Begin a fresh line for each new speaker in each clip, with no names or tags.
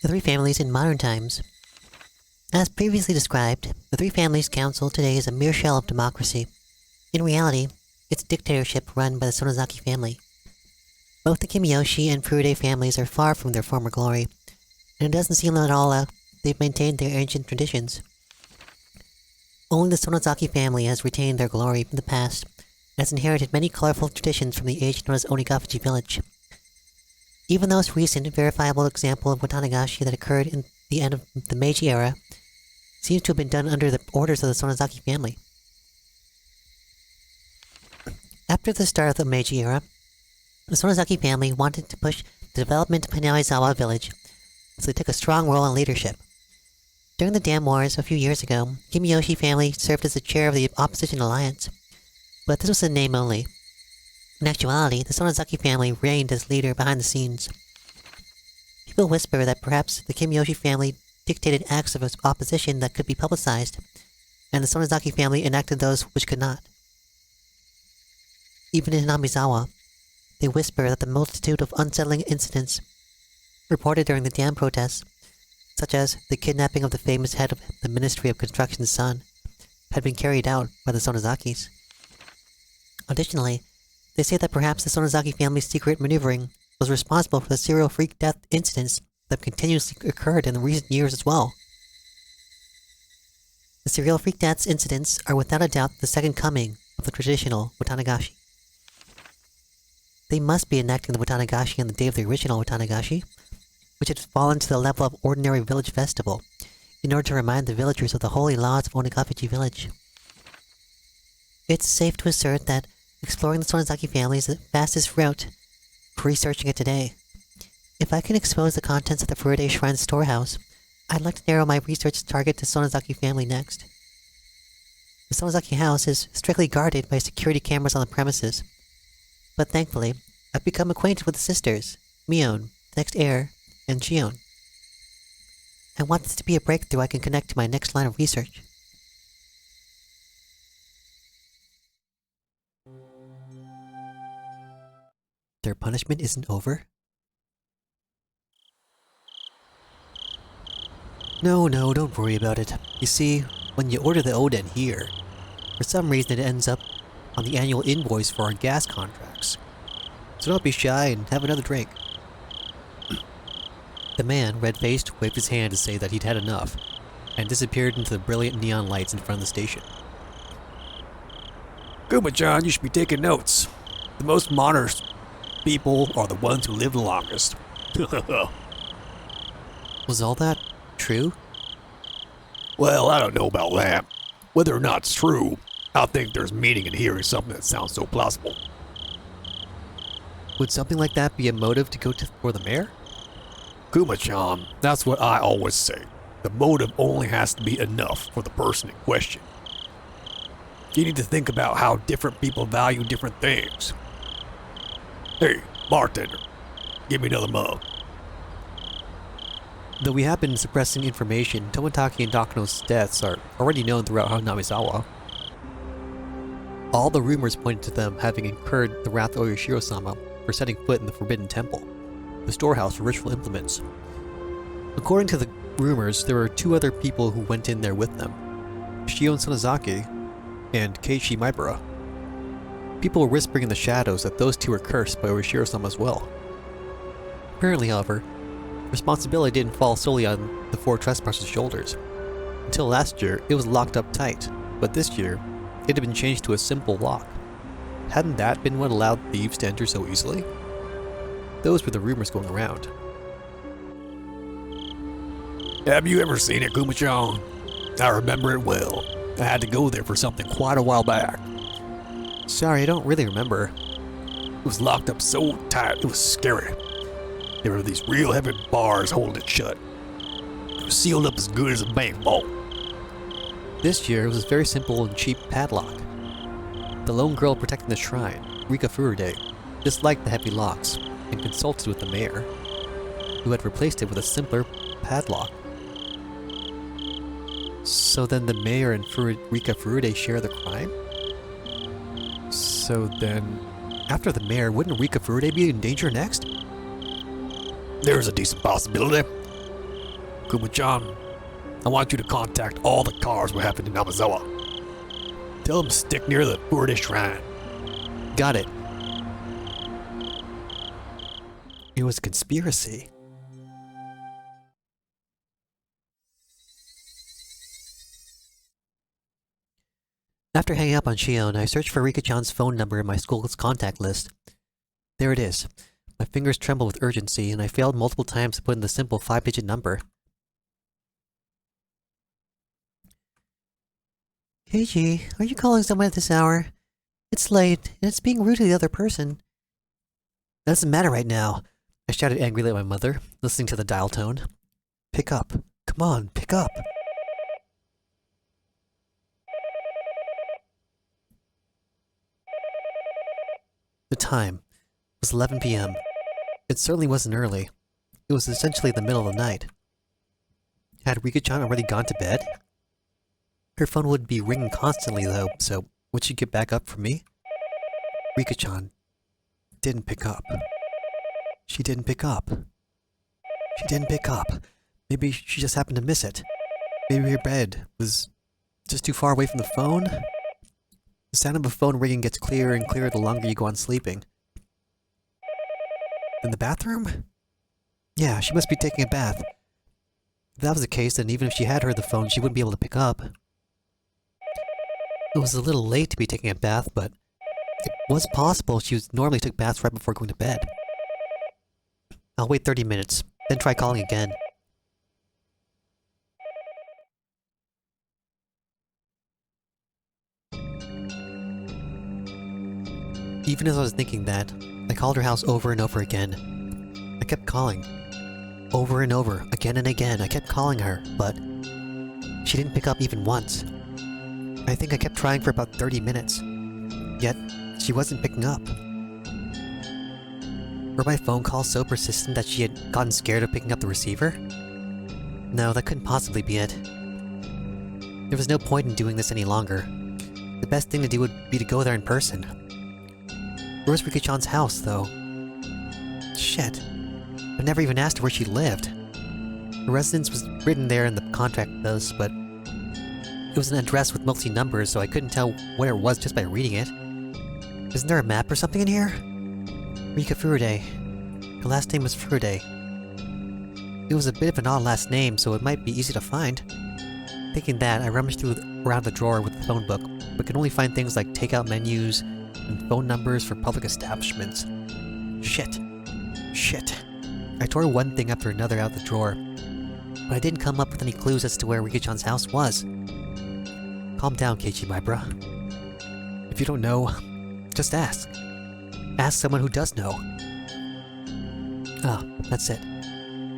The three families in modern times. As previously described, the Three Families Council today is a mere shell of democracy. In reality, it's a dictatorship run by the Sonozaki family. Both the Kimiyoshi and Furude families are far from their former glory, and it doesn't seem at all they've maintained their ancient traditions. Only the Sonozaki family has retained their glory from the past, and has inherited many colorful traditions from the age known as Onigafuji village. Even the most recent verifiable example of Watanagashi that occurred in the end of the Meiji era seems to have been done under the orders of the Sonozaki family. After the start of the Meiji era, the Sonozaki family wanted to push the development of Hinaizawa village, so they took a strong role in leadership. During the Dam Wars a few years ago, Kimiyoshi family served as the chair of the opposition alliance, but this was in name only. In actuality, the Sonozaki family reigned as leader behind the scenes. People whisper that perhaps the Kimiyoshi family dictated acts of opposition that could be publicized, and the Sonozaki family enacted those which could not. Even in Namizawa, they whisper that the multitude of unsettling incidents reported during the dam protests, such as the kidnapping of the famous head of the Ministry of Construction's son, had been carried out by the Sonozakis. Additionally, they say that perhaps the Sonozaki family's secret maneuvering was responsible for the serial freak death incidents that have continuously occurred in the recent years as well. The serial freak deaths incidents are without a doubt the second coming of the traditional Watanagashi. They must be enacting the Watanagashi on the day of the original Watanagashi, which had fallen to the level of ordinary village festival, in order to remind the villagers of the holy laws of Onigafuji village. It's safe to assert that exploring the Sonozaki family is the fastest route for researching it today. If I can expose the contents of the Furude Shrine storehouse, I'd like to narrow my research target to Sonozaki family next. The Sonozaki house is strictly guarded by security cameras on the premises, but thankfully, I've become acquainted with the sisters, Mion, next heir, and Gion. I want this to be a breakthrough I can connect to my next line of research. Their punishment isn't over? No, don't worry about it. You see, when you order the Oden here, for some reason it ends up on the annual invoice for our gas contracts. So don't be shy and have another drink. The man, red-faced, waved his hand to say that he'd had enough, and disappeared into the brilliant neon lights in front of the station.
Kuma-chan, you should be taking notes. The most modern people are the ones who live the longest.
Was all that true?
Well, I don't know about that. Whether or not it's true, I think there's meaning in hearing something that sounds so plausible.
Would something like that be a motive to go for the mayor?
Kuma-chan, that's what I always say. The motive only has to be enough for the person in question. You need to think about how different people value different things. Hey, bartender, give me another mug.
Though we have been suppressing information, Tomotaki and Takano's deaths are already known throughout Namizawa. All the rumors pointed to them having incurred the wrath of Oyashiro-sama for setting foot in the Forbidden Temple, the storehouse for ritual implements. According to the rumors, there were two other people who went in there with them, Shion Sonozaki and Keiichi Maibara. People were whispering in the shadows that those two were cursed by Oyashiro-sama as well. Apparently, however, responsibility didn't fall solely on the four trespassers' shoulders. Until last year, it was locked up tight, but this year, it had been changed to a simple lock. Hadn't that been what allowed thieves to enter so easily? Those were the rumors going around.
Have you ever seen it, Kuma-chan? I remember it well. I had to go there for something quite a while back.
Sorry, I don't really remember.
It was locked up so tight, it was scary. There were these real heavy bars holding it shut. It was sealed up as good as a bank vault.
This year, it was a very simple and cheap padlock. The lone girl protecting the shrine, Rika Furude, disliked the heavy locks and consulted with the mayor, who had replaced it with a simpler padlock. So then the mayor and Rika Furude share the crime? So then, after the mayor, wouldn't Rika Furude be in danger next?
There's a decent possibility. Kuma-chan, I want you to contact all the cars what happened in Namazawa. Tell them to stick near the Furude Shrine.
Got it. It was a conspiracy. After hanging up on Shion, I searched for Rika-chan's phone number in my school's contact list. There it is. My fingers trembled with urgency, and I failed multiple times to put in the simple 5-digit number. Keiji, are you calling someone at this hour? It's late, and it's being rude to the other person. That doesn't matter right now, I shouted angrily at my mother, listening to the dial tone. Pick up. Come on, pick up. The time was 11 p.m. It certainly wasn't early. It was essentially the middle of the night. Had Rika-chan already gone to bed? Her phone would be ringing constantly though, so would she get back up for me? Rika-chan didn't pick up. She didn't pick up. She didn't pick up. Maybe she just happened to miss it. Maybe her bed was just too far away from the phone? The sound of a phone ringing gets clearer and clearer the longer you go on sleeping. In the bathroom? Yeah, she must be taking a bath. If that was the case, then even if she had heard the phone, she wouldn't be able to pick up. It was a little late to be taking a bath, but it was possible she normally took baths right before going to bed. I'll wait 30 minutes, then try calling again. Even as I was thinking that, I called her house over and over again. I kept calling. Over and over, again and again, I kept calling her, but she didn't pick up even once. I think I kept trying for about 30 minutes. Yet, she wasn't picking up. Were my phone calls so persistent that she had gotten scared of picking up the receiver? No, that couldn't possibly be it. There was no point in doing this any longer. The best thing to do would be to go there in person. Where was Rika-chan's house, though? Shit. I've never even asked her where she lived. Her residence was written there in the contract does, but it was an address with mostly numbers, so I couldn't tell where it was just by reading it. Isn't there a map or something in here? Rika Furude. Her last name was Furude. It was a bit of an odd last name, so it might be easy to find. Thinking that, I rummaged around the drawer with the phone book, but could only find things like takeout menus and phone numbers for public establishments. Shit. I tore one thing after another out the drawer, but I didn't come up with any clues as to where Rika-chan's house was. Calm down, Keiichi, my bruh. If you don't know, just ask. Ask someone who does know. Ah, that's it.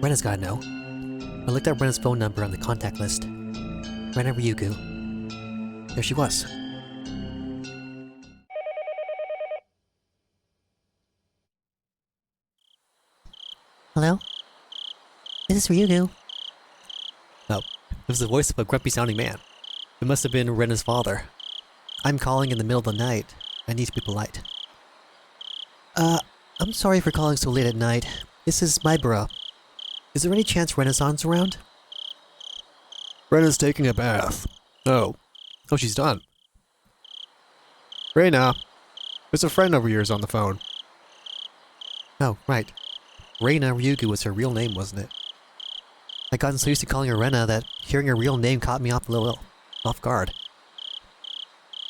Rena's gotta know. I looked at Rena's phone number on the contact list. Rena Ryugu. There she was. Hello? This is Ryugu. Oh, it was the voice of a grumpy-sounding man. It must have been Rena's father. I'm calling in the middle of the night. I need to be polite. I'm sorry for calling so late at night. This is my borough. Is there any chance Renaissance around?
Rena's taking a bath. Oh, she's done. Rena, there's a friend over yours on the phone.
Oh, right. Rena Ryugu was her real name, wasn't it? I'd gotten so used to calling her Rena that hearing her real name caught me off a little off guard.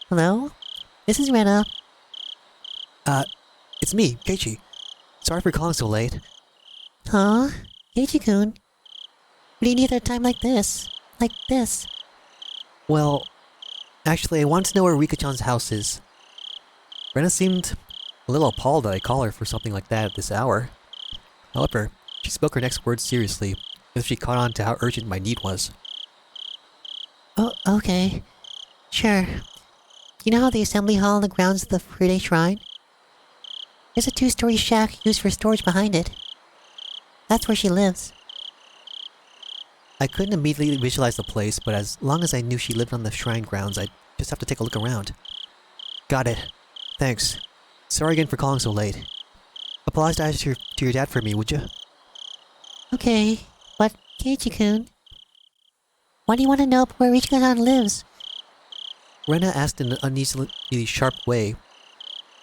Hello? This is Rena. It's me, Keiichi. Sorry for calling so late. Huh? Keiichi-kun? What do you need at a time like this? Like this? Well, actually, I want to know where Rika-chan's house is. Rena seemed a little appalled that I call her for something like that at this hour. However, she spoke her next words seriously, as if she caught on to how urgent my need was. Oh, okay. Sure. You know how the assembly hall on the grounds of the Furude Shrine? There's a 2-story shack used for storage behind it. That's where she lives. I couldn't immediately visualize the place, but as long as I knew she lived on the shrine grounds, I'd just have to take a look around. Got it. Thanks. Sorry again for calling so late. Apologize to your dad for me, would you? Okay, but Keiichi-kun,
Why do you want to know where Rika-chan lives?
Rena asked in an uneasily sharp way,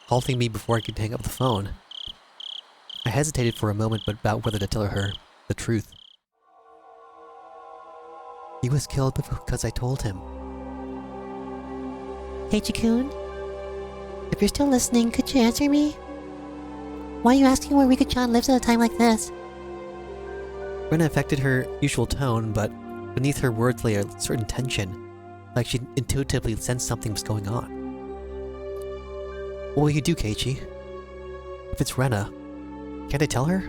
halting me before I could hang up the phone. I hesitated for a moment about whether to tell her the truth. He was killed because I told him.
Keiichi-kun? If you're still listening, could you answer me? Why are you asking where Rika-chan lives at a time like this?
Rena affected her usual tone, but beneath her words lay a certain tension, like she intuitively sensed something was going on. What will you do, Keiichi? If it's Rena, can't I tell her?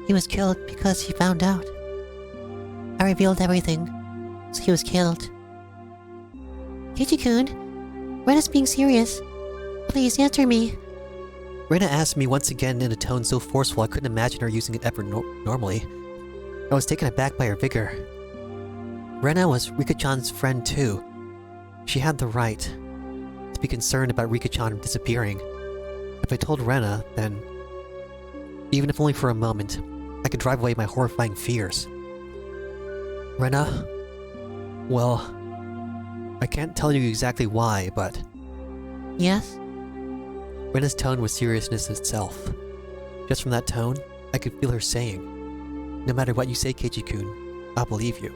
He was killed because he found out. I revealed everything, so he was killed. Keiichi-kun, Rena's being serious. Please answer me.
Rena asked me once again in a tone so forceful I couldn't imagine her using it ever normally. I was taken aback by her vigor. Rena was Rika-chan's friend too. She had the right to be concerned about Rika-chan disappearing. If I told Rena, then, even if only for a moment, I could drive away my horrifying fears. Rena? Well, I can't tell you exactly why, but...
Yes?
Rena's tone was seriousness itself. Just from that tone, I could feel her saying, "No matter what you say, Keiichi-kun, I'll believe you."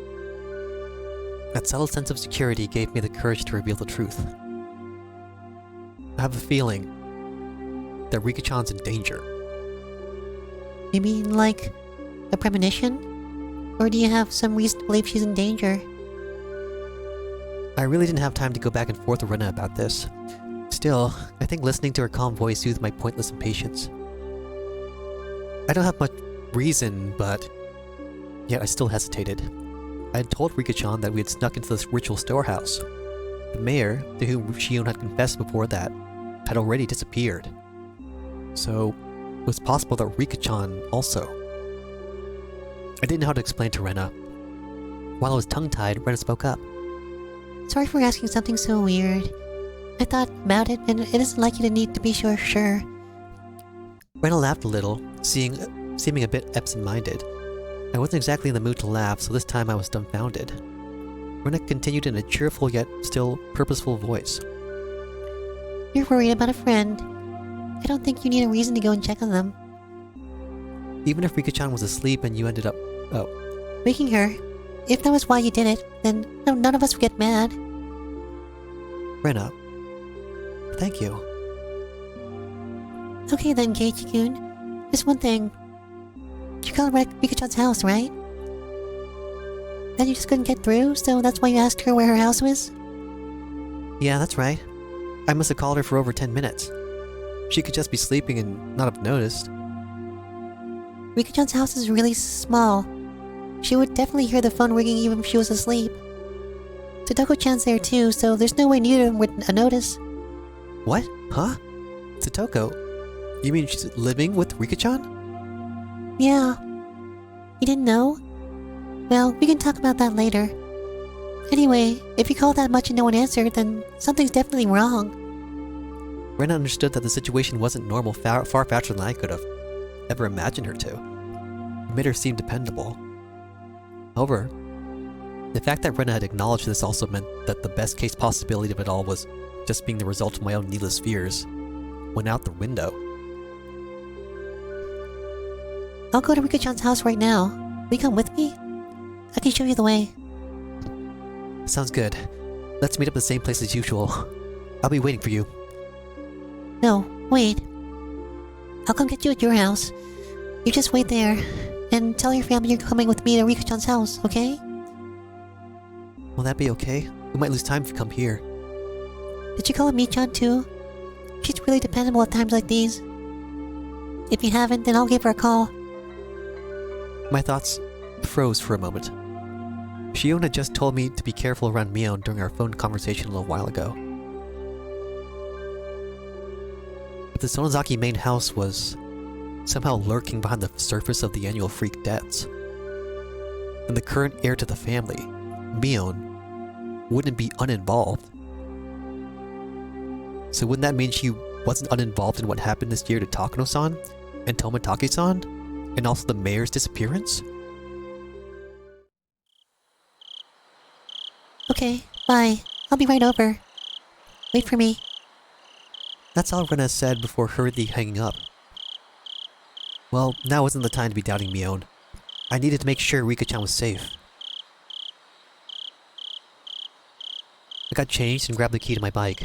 That subtle sense of security gave me the courage to reveal the truth. I have a feeling that Rika-chan's in danger.
You mean like a premonition? Or do you have some reason to believe she's in danger?
I really didn't have time to go back and forth with Rena about this. Still, I think listening to her calm voice soothed my pointless impatience. I don't have much reason, but yet I still hesitated. I had told Rika-chan that we had snuck into this ritual storehouse. The mayor, to whom Shion had confessed before that, had already disappeared. So, it was possible that Rika-chan also. I didn't know how to explain to Rena. While I was tongue-tied, Rena spoke up.
Sorry for asking something so weird. I thought about it, and it isn't like you to need to be sure.
Rena laughed a little, seeming a bit absent-minded. I wasn't exactly in the mood to laugh, so this time I was dumbfounded. Rena continued in a cheerful yet still purposeful voice.
You're worried about a friend. I don't think you need a reason to go and check on them.
Even if Rika-chan was asleep and you ended up...
Waking her. If that was why you did it, then none of us would get mad.
Rena. Thank you.
Okay then, Keiichi-kun. Just one thing. You called Rika-chan's house, right? Then you just couldn't get through, so that's why you asked her where her house was?
Yeah, that's right. I must have called her for over 10 minutes. She could just be sleeping and not have noticed.
Rika-chan's house is really small. She would definitely hear the phone ringing even if she was asleep. Totoko-chan's there too, so there's no way neither would notice.
What? Huh? Totoko? You mean she's living with Rika-chan?
Yeah. You didn't know? Well, we can talk about that later. Anyway, if you called that much and no one answered, then something's definitely wrong.
Rena understood that the situation wasn't normal far faster than I could have ever imagined her to. It made her seem dependable. However, the fact that Rena had acknowledged this also meant that the best case possibility of it all was just being the result of my own needless fears went out the window.
I'll go to Rika-chan's house right now. Will you come with me? I can show you the way.
Sounds good. Let's meet up at the same place as usual. I'll be waiting for you.
No, wait. I'll come get you at your house. You just wait there, and tell your family you're coming with me to Rika-chan's house, okay?
Will that be okay? We might lose time if you come here.
Did you call Mi-chan too? She's really dependable at times like these. If you haven't, then I'll give her a call.
My thoughts froze for a moment. Shion had just told me to be careful around Mion during our phone conversation a little while ago. But the Sonozaki main house was somehow lurking behind the surface of the annual freak deaths. And the current heir to the family, Mion, wouldn't be uninvolved. So wouldn't that mean she wasn't uninvolved in what happened this year to Takano-san and Tomotage-san, and also the mayor's disappearance?
Okay, bye. I'll be right over. Wait for me.
That's all Rena said before hurriedly hanging up. Well, now wasn't the time to be doubting Mion. I needed to make sure Rika-chan was safe. I got changed and grabbed the key to my bike.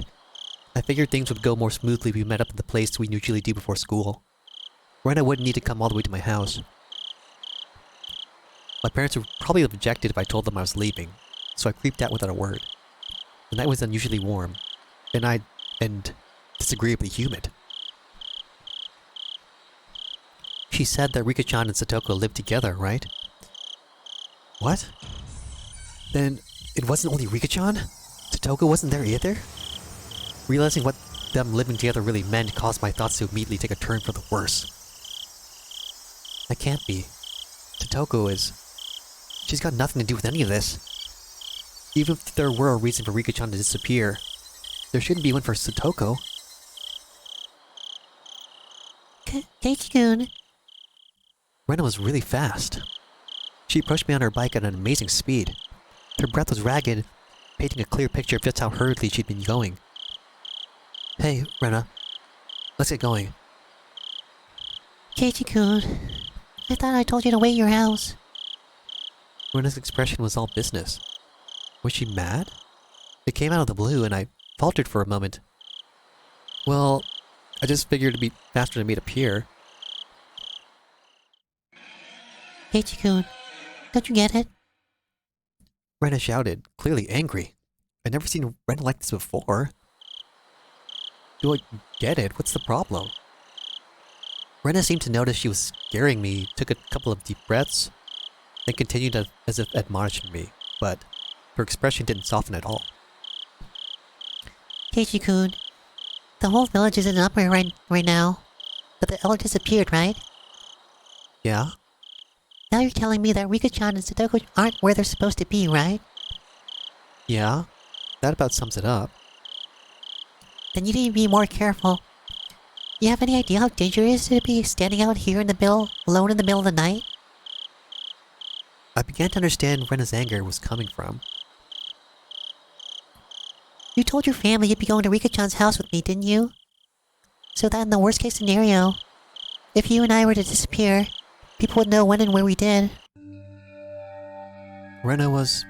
I figured things would go more smoothly if we met up at the place we usually do before school. Rena wouldn't need to come all the way to my house. My parents would probably have objected if I told them I was leaving, so I creeped out without a word. The night was unusually warm, and disagreeably humid. She said that Rika-chan and Satoko lived together, right? What? Then it wasn't only Rika-chan? Satoko wasn't there either? Realizing what them living together really meant caused my thoughts to immediately take a turn for the worse. That can't be. Satoko is... She's got nothing to do with any of this. Even if there were a reason for Rika-chan to disappear, there shouldn't be one for Satoko.
Keiichi-kun.
Rena was really fast. She approached me on her bike at an amazing speed. Her breath was ragged, painting a clear picture of just how hurriedly she'd been going. Hey, Rena. Let's get going.
Keiichi-kun. I thought I told you to wait at your house.
Rena's expression was all business. Was she mad? It came out of the blue and I faltered for a moment. Well, I just figured it'd be faster to meet up here.
Keiichi-kun. Don't you get it?
Rena shouted, clearly angry. I'd never seen Rena like this before. Do I get it? What's the problem? Rena seemed to notice she was scaring me, took a couple of deep breaths, then continued as if admonishing me, but her expression didn't soften at all.
Keiichi-kun. The whole village is in an uproar right now. But the elder disappeared, right?
Yeah?
Now you're telling me that Rika-chan and Satoko aren't where they're supposed to be, right?
Yeah? That about sums it up.
Then you need to be more careful. You have any idea how dangerous it would be standing out here alone in the middle of the night?
I began to understand where Rena's anger was coming from.
You told your family you'd be going to Rika-chan's house with me, didn't you? So that in the worst case scenario, if you and I were to disappear, people would know when and where we did.
Rena was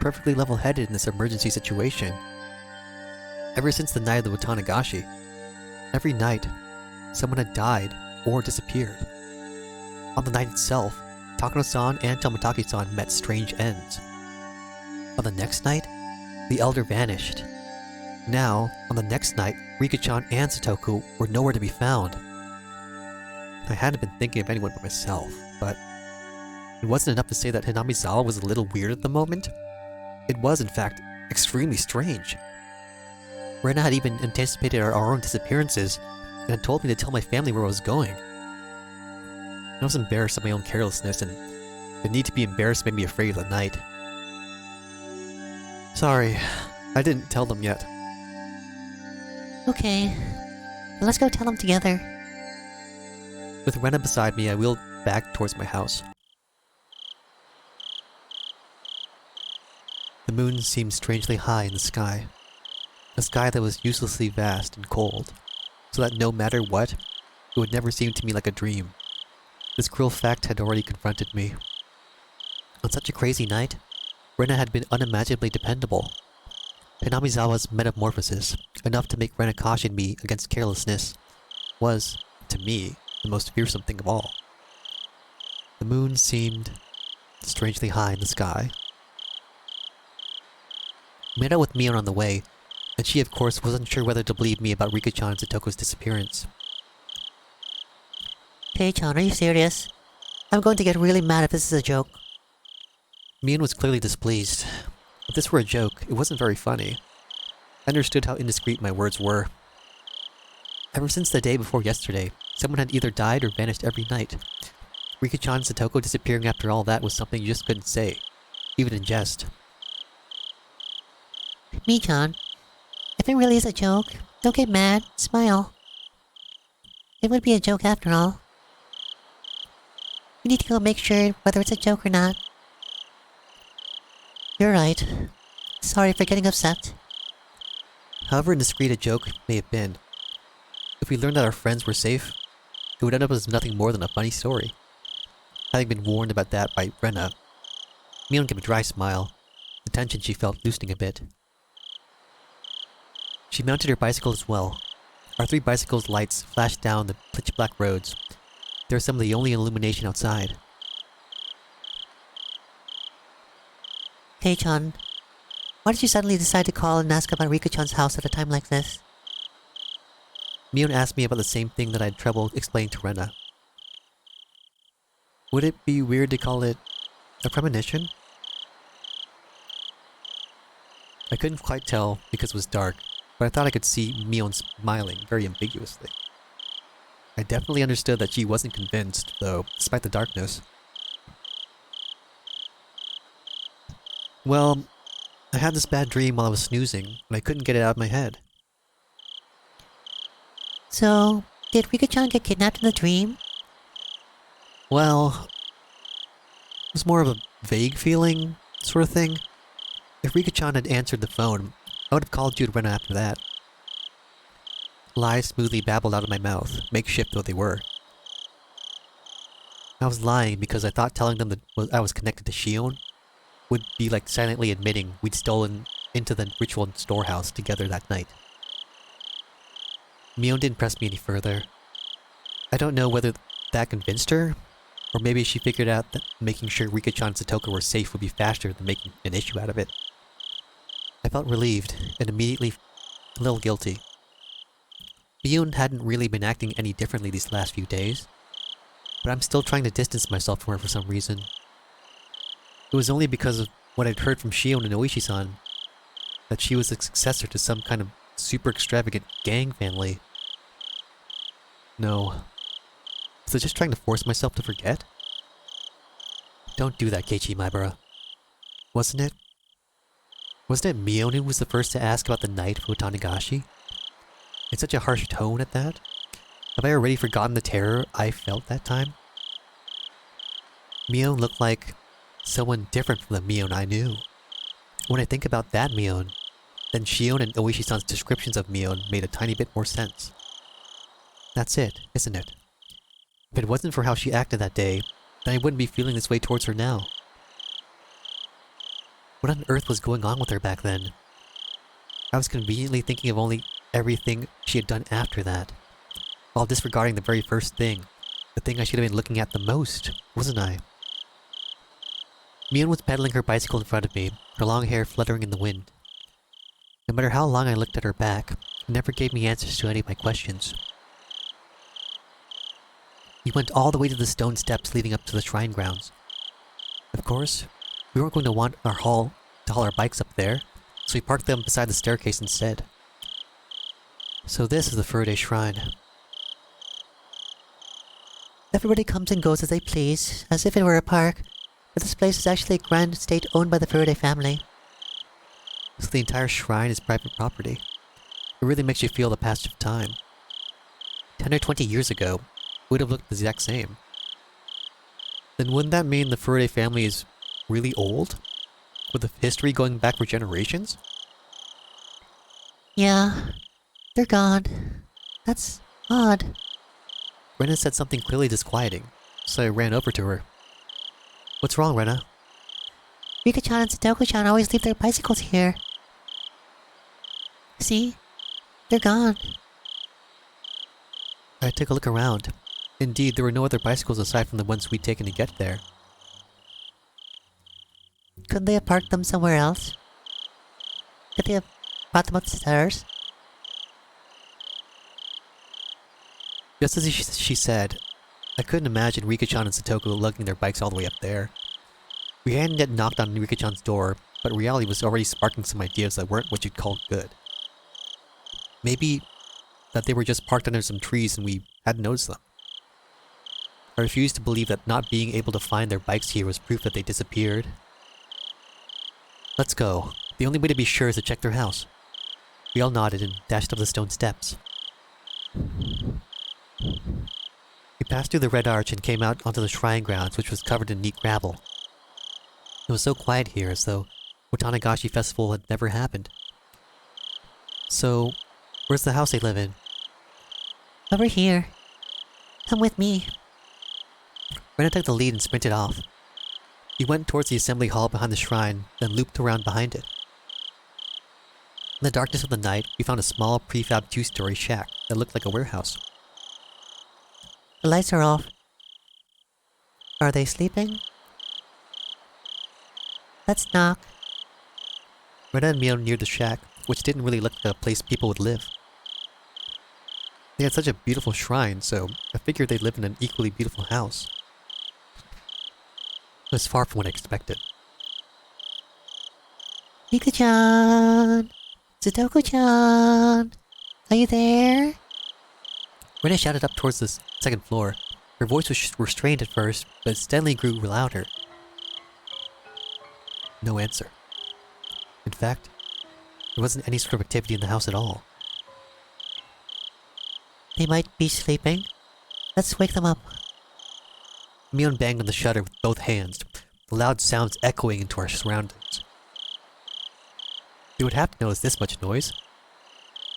perfectly level-headed in this emergency situation. Ever since the night of the Watanagashi, every night, someone had died or disappeared. On the night itself, Takano-san and Tomotaki-san met strange ends. On the next night, the elder vanished. Now, on the next night, Rika-chan and Satoko were nowhere to be found. I hadn't been thinking of anyone but myself, but it wasn't enough to say that Hinamizawa was a little weird at the moment. It was, in fact, extremely strange. Rena had even anticipated our own disappearances and had told me to tell my family where I was going. I was embarrassed at my own carelessness, and the need to be embarrassed made me afraid of the night. Sorry, I didn't tell them yet.
Okay, then let's go tell them together.
With Rena beside me, I wheeled back towards my house. The moon seemed strangely high in the sky. A sky that was uselessly vast and cold, so that no matter what, it would never seem to me like a dream. This cruel fact had already confronted me. On such a crazy night, Rena had been unimaginably dependable. Hinamizawa's metamorphosis, enough to make Rena caution me against carelessness, was, to me, the most fearsome thing of all. The moon seemed strangely high in the sky. I met out with Mion on the way, and she of course wasn't sure whether to believe me about Rika-chan and Satoko's disappearance.
Kei-chan, are you serious? I'm going to get really mad if this is a joke.
Mion was clearly displeased. If this were a joke, it wasn't very funny. I understood how indiscreet my words were. Ever since the day before yesterday, someone had either died or vanished every night. Rika-chan and Satoko disappearing after all that was something you just couldn't say, even in jest.
Mi-chan, if it really is a joke, don't get mad, smile. It would be a joke after all. We need to go make sure whether it's a joke or not. You're right. Sorry for getting upset.
However indiscreet a joke may have been, if we learned that our friends were safe, it would end up as nothing more than a funny story. Having been warned about that by Rena, Mion gave a dry smile, the tension she felt loosening a bit. She mounted her bicycle as well. Our 3 bicycles' lights flashed down the pitch-black roads. They were some of the only illumination outside.
Hey, Chan. Why did you suddenly decide to call and ask about Rika-chan's house at a time like this?
Mion asked me about the same thing that I had trouble explaining to Rena. Would it be weird to call it a premonition? I couldn't quite tell because it was dark, but I thought I could see Mion smiling very ambiguously. I definitely understood that she wasn't convinced, though, despite the darkness. Well, I had this bad dream while I was snoozing, and I couldn't get it out of my head.
So, did Rika-chan get kidnapped in the dream?
Well, it was more of a vague feeling, sort of thing. If Rika-chan had answered the phone, I would have called you to Rena after that. Lies smoothly babbled out of my mouth, makeshift though they were. I was lying because I thought telling them that I was connected to Shion would be like silently admitting we'd stolen into the ritual storehouse together that night. Mion didn't press me any further. I don't know whether that convinced her, or maybe she figured out that making sure Rika-chan and Satoko were safe would be faster than making an issue out of it. I felt relieved, and immediately a little guilty. Mion hadn't really been acting any differently these last few days, but I'm still trying to distance myself from her for some reason. It was only because of what I'd heard from Shion and Oishi-san that she was a successor to some kind of super extravagant gang family. No. Was I just trying to force myself to forget? Don't do that, Keiichi Maibara. Wasn't it? Wasn't it Mion who was the first to ask about the night for Tanagashi? In such a harsh tone at that? Have I already forgotten the terror I felt that time? Mion looked like someone different from the Mion I knew. When I think about that Mion, then Shion and Oishi-san's descriptions of Mion made a tiny bit more sense. That's it, isn't it? If it wasn't for how she acted that day, then I wouldn't be feeling this way towards her now. What on earth was going on with her back then? I was conveniently thinking of only everything she had done after that, while disregarding the very first thing, the thing I should have been looking at the most, wasn't I? Mion was pedaling her bicycle in front of me, her long hair fluttering in the wind. No matter how long I looked at her back, it never gave me answers to any of my questions. We went all the way to the stone steps leading up to the shrine grounds. Of course, we weren't going to want to haul our bikes up there, so we parked them beside the staircase instead. So this is the Furude Shrine.
Everybody comes and goes as they please, as if it were a park, but this place is actually a grand estate owned by the Furude family.
So the entire shrine is private property. It really makes you feel the passage of time. 10 or 20 years ago, it would have looked the exact same. Then wouldn't that mean the Furude family is really old? With a history going back for generations?
Yeah, they're gone. That's odd.
Rena said something clearly disquieting, so I ran over to her. What's wrong, Rena?
Rika-chan and Satoko-chan always leave their bicycles here. See? They're gone.
I took a look around. Indeed, there were no other bicycles aside from the ones we'd taken to get there.
Couldn't they have parked them somewhere else? Could they have brought them up the stairs?
Just as she said, I couldn't imagine Rika-chan and Satoko lugging their bikes all the way up there. We hadn't yet knocked on Rika-chan's door, but reality was already sparking some ideas that weren't what you'd call good. Maybe that they were just parked under some trees and we hadn't noticed them. I refused to believe that not being able to find their bikes here was proof that they disappeared. Let's go. The only way to be sure is to check their house. We all nodded and dashed up the stone steps. We passed through the red arch and came out onto the shrine grounds, which was covered in neat gravel. It was so quiet here, as though Watanagashi Festival had never happened. So, where's the house they live in?
Over here. Come with me.
Rena took the lead and sprinted off. He went towards the assembly hall behind the shrine, then looped around behind it. In the darkness of the night, we found a small prefab two-story shack that looked like a warehouse.
The lights are off. Are they sleeping? Let's knock.
Rena and Mio neared the shack, which didn't really look like a place people would live. They had such a beautiful shrine, so I figured they'd live in an equally beautiful house. It was far from what I expected.
Rika-chan! Sudoku-chan! Are you there?
Rena shouted up towards the second floor. Her voice was restrained at first, but it steadily grew louder. No answer. In fact, there wasn't any sort of activity in the house at all.
They might be sleeping. Let's wake them up.
Mion banged on the shutter with both hands, the loud sounds echoing into our surroundings. They would have to notice this much noise.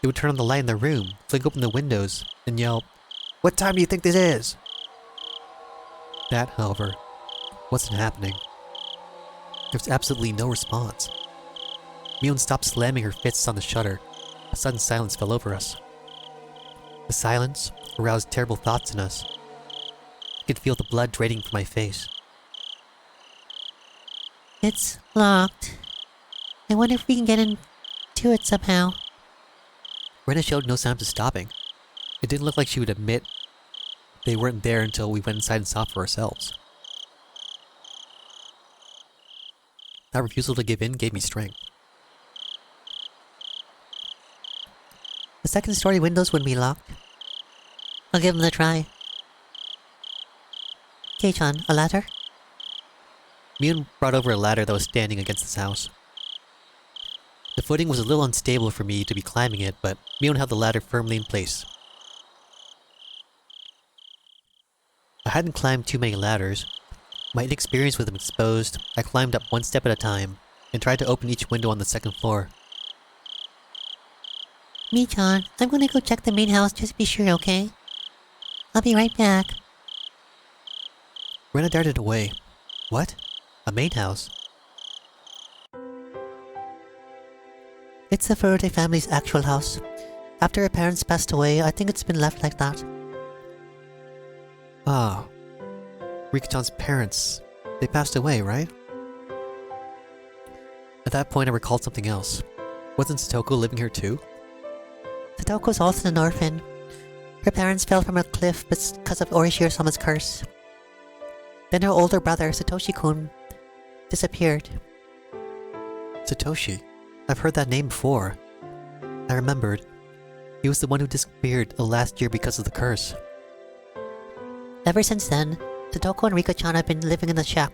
They would turn on the light in their room, fling open the windows, and yell, "What time do you think this is?" That, however, wasn't happening. There was absolutely no response. Mion stopped slamming her fists on the shutter. A sudden silence fell over us. The silence aroused terrible thoughts in us. I could feel the blood draining from my face.
It's locked. I wonder if we can get into it somehow.
Rena showed no signs of stopping. It didn't look like she would admit they weren't there until we went inside and saw for ourselves. That refusal to give in gave me strength.
The second story windows wouldn't be locked. I'll give them a try. Kei-chan, a ladder?
Mion brought over a ladder that was standing against this house. The footing was a little unstable for me to be climbing it, but Mion held the ladder firmly in place. I hadn't climbed too many ladders. My inexperience with them exposed, I climbed up one step at a time, and tried to open each window on the second floor.
Mi-chan, I'm gonna go check the main house just to be sure, okay? I'll be right back.
Rena darted away. What? A main house?
It's the Faraday family's actual house. After her parents passed away, I think it's been left like that.
Ah. Rika-chan's parents. They passed away, right? At that point I recalled something else. Wasn't Satoko living here too?
Sadoko's also an orphan. Her parents fell from a cliff because of Orishiro-sama's curse. Then her older brother, Satoshi-kun, disappeared.
Satoshi. I've heard that name before. I remembered. He was the one who disappeared the last year because of the curse.
Ever since then, Sadoko and Rika-chan have been living in the shack.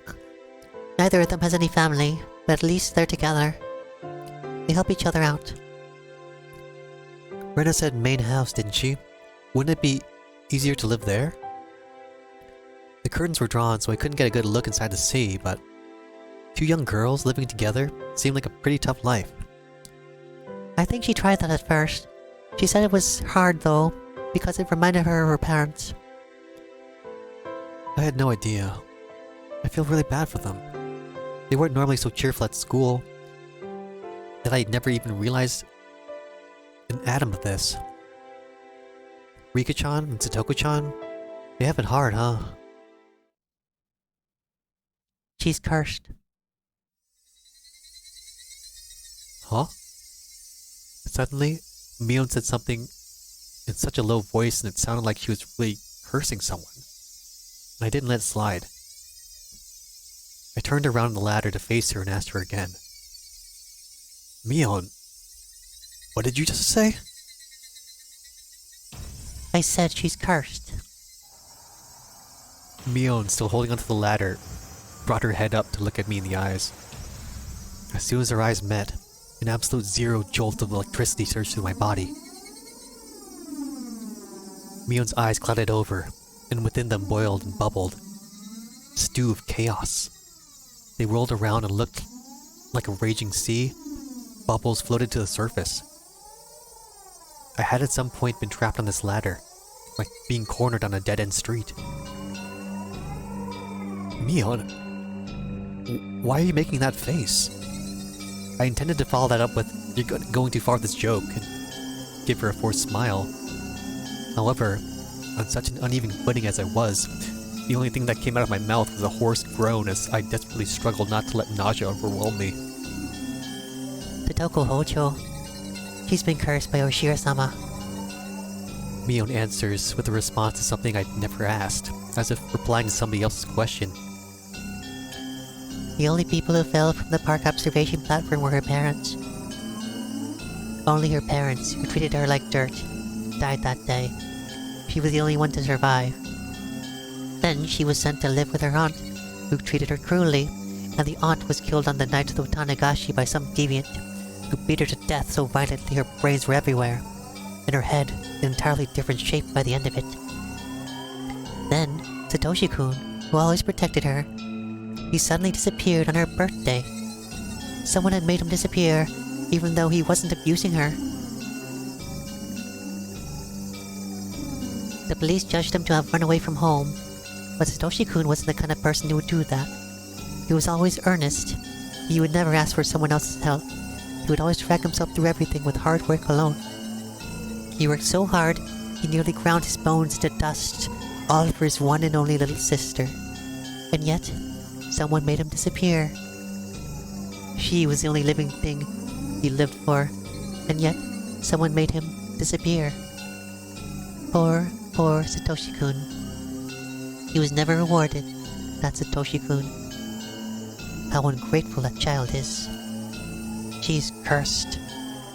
Neither of them has any family, but at least they're together. They help each other out.
Rena said main house, didn't she? Wouldn't it be easier to live there? The curtains were drawn, so I couldn't get a good look inside to see, but two young girls living together seemed like a pretty tough life.
I think she tried that at first. She said it was hard though, because it reminded her of her parents.
I had no idea. I feel really bad for them. They weren't normally so cheerful at school, that I'd never even realized an atom of this. Rika-chan and Satoko-chan, they have it hard, huh?
She's cursed.
Huh? Suddenly, Mion said something in such a low voice and it sounded like she was really cursing someone. And I didn't let it slide. I turned around on the ladder to face her and asked her again. Mion, what did you just say?
I said she's cursed.
Mion, still holding onto the ladder, brought her head up to look at me in the eyes. As soon as her eyes met, an absolute zero jolt of electricity surged through my body. Mion's eyes clouded over, and within them boiled and bubbled. A stew of chaos. They rolled around and looked like a raging sea, bubbles floated to the surface. I had at some point been trapped on this ladder, like being cornered on a dead-end street. Mion, why are you making that face? I intended to follow that up with, "You're going too far with this joke," and give her a forced smile. However, on such an uneven footing as I was, the only thing that came out of my mouth was a hoarse groan as I desperately struggled not to let nausea overwhelm me.
Totoko Hojo. She's been cursed by Oshiro-sama.
Mion answers with a response to something I'd never asked, as if replying to somebody else's question.
The only people who fell from the park observation platform were her parents. Only her parents, who treated her like dirt, died that day. She was the only one to survive. Then she was sent to live with her aunt, who treated her cruelly, and the aunt was killed on the night of the Tanagashi by some deviant, who beat her to death so violently her brains were everywhere, and her head an entirely different shape by the end of it. Then, Satoshi-kun, who always protected her, he suddenly disappeared on her birthday. Someone had made him disappear, even though he wasn't abusing her. The police judged him to have run away from home, but Satoshi-kun wasn't the kind of person who would do that. He was always earnest. He would never ask for someone else's help. He would always drag himself through everything with hard work alone. He worked so hard, he nearly ground his bones to dust, all for his one and only little sister. And yet, someone made him disappear. She was the only living thing he lived for, and yet, someone made him disappear. Poor Satoshi-kun. He was never rewarded, that Satoshi-kun. How ungrateful that child is. She's cursed.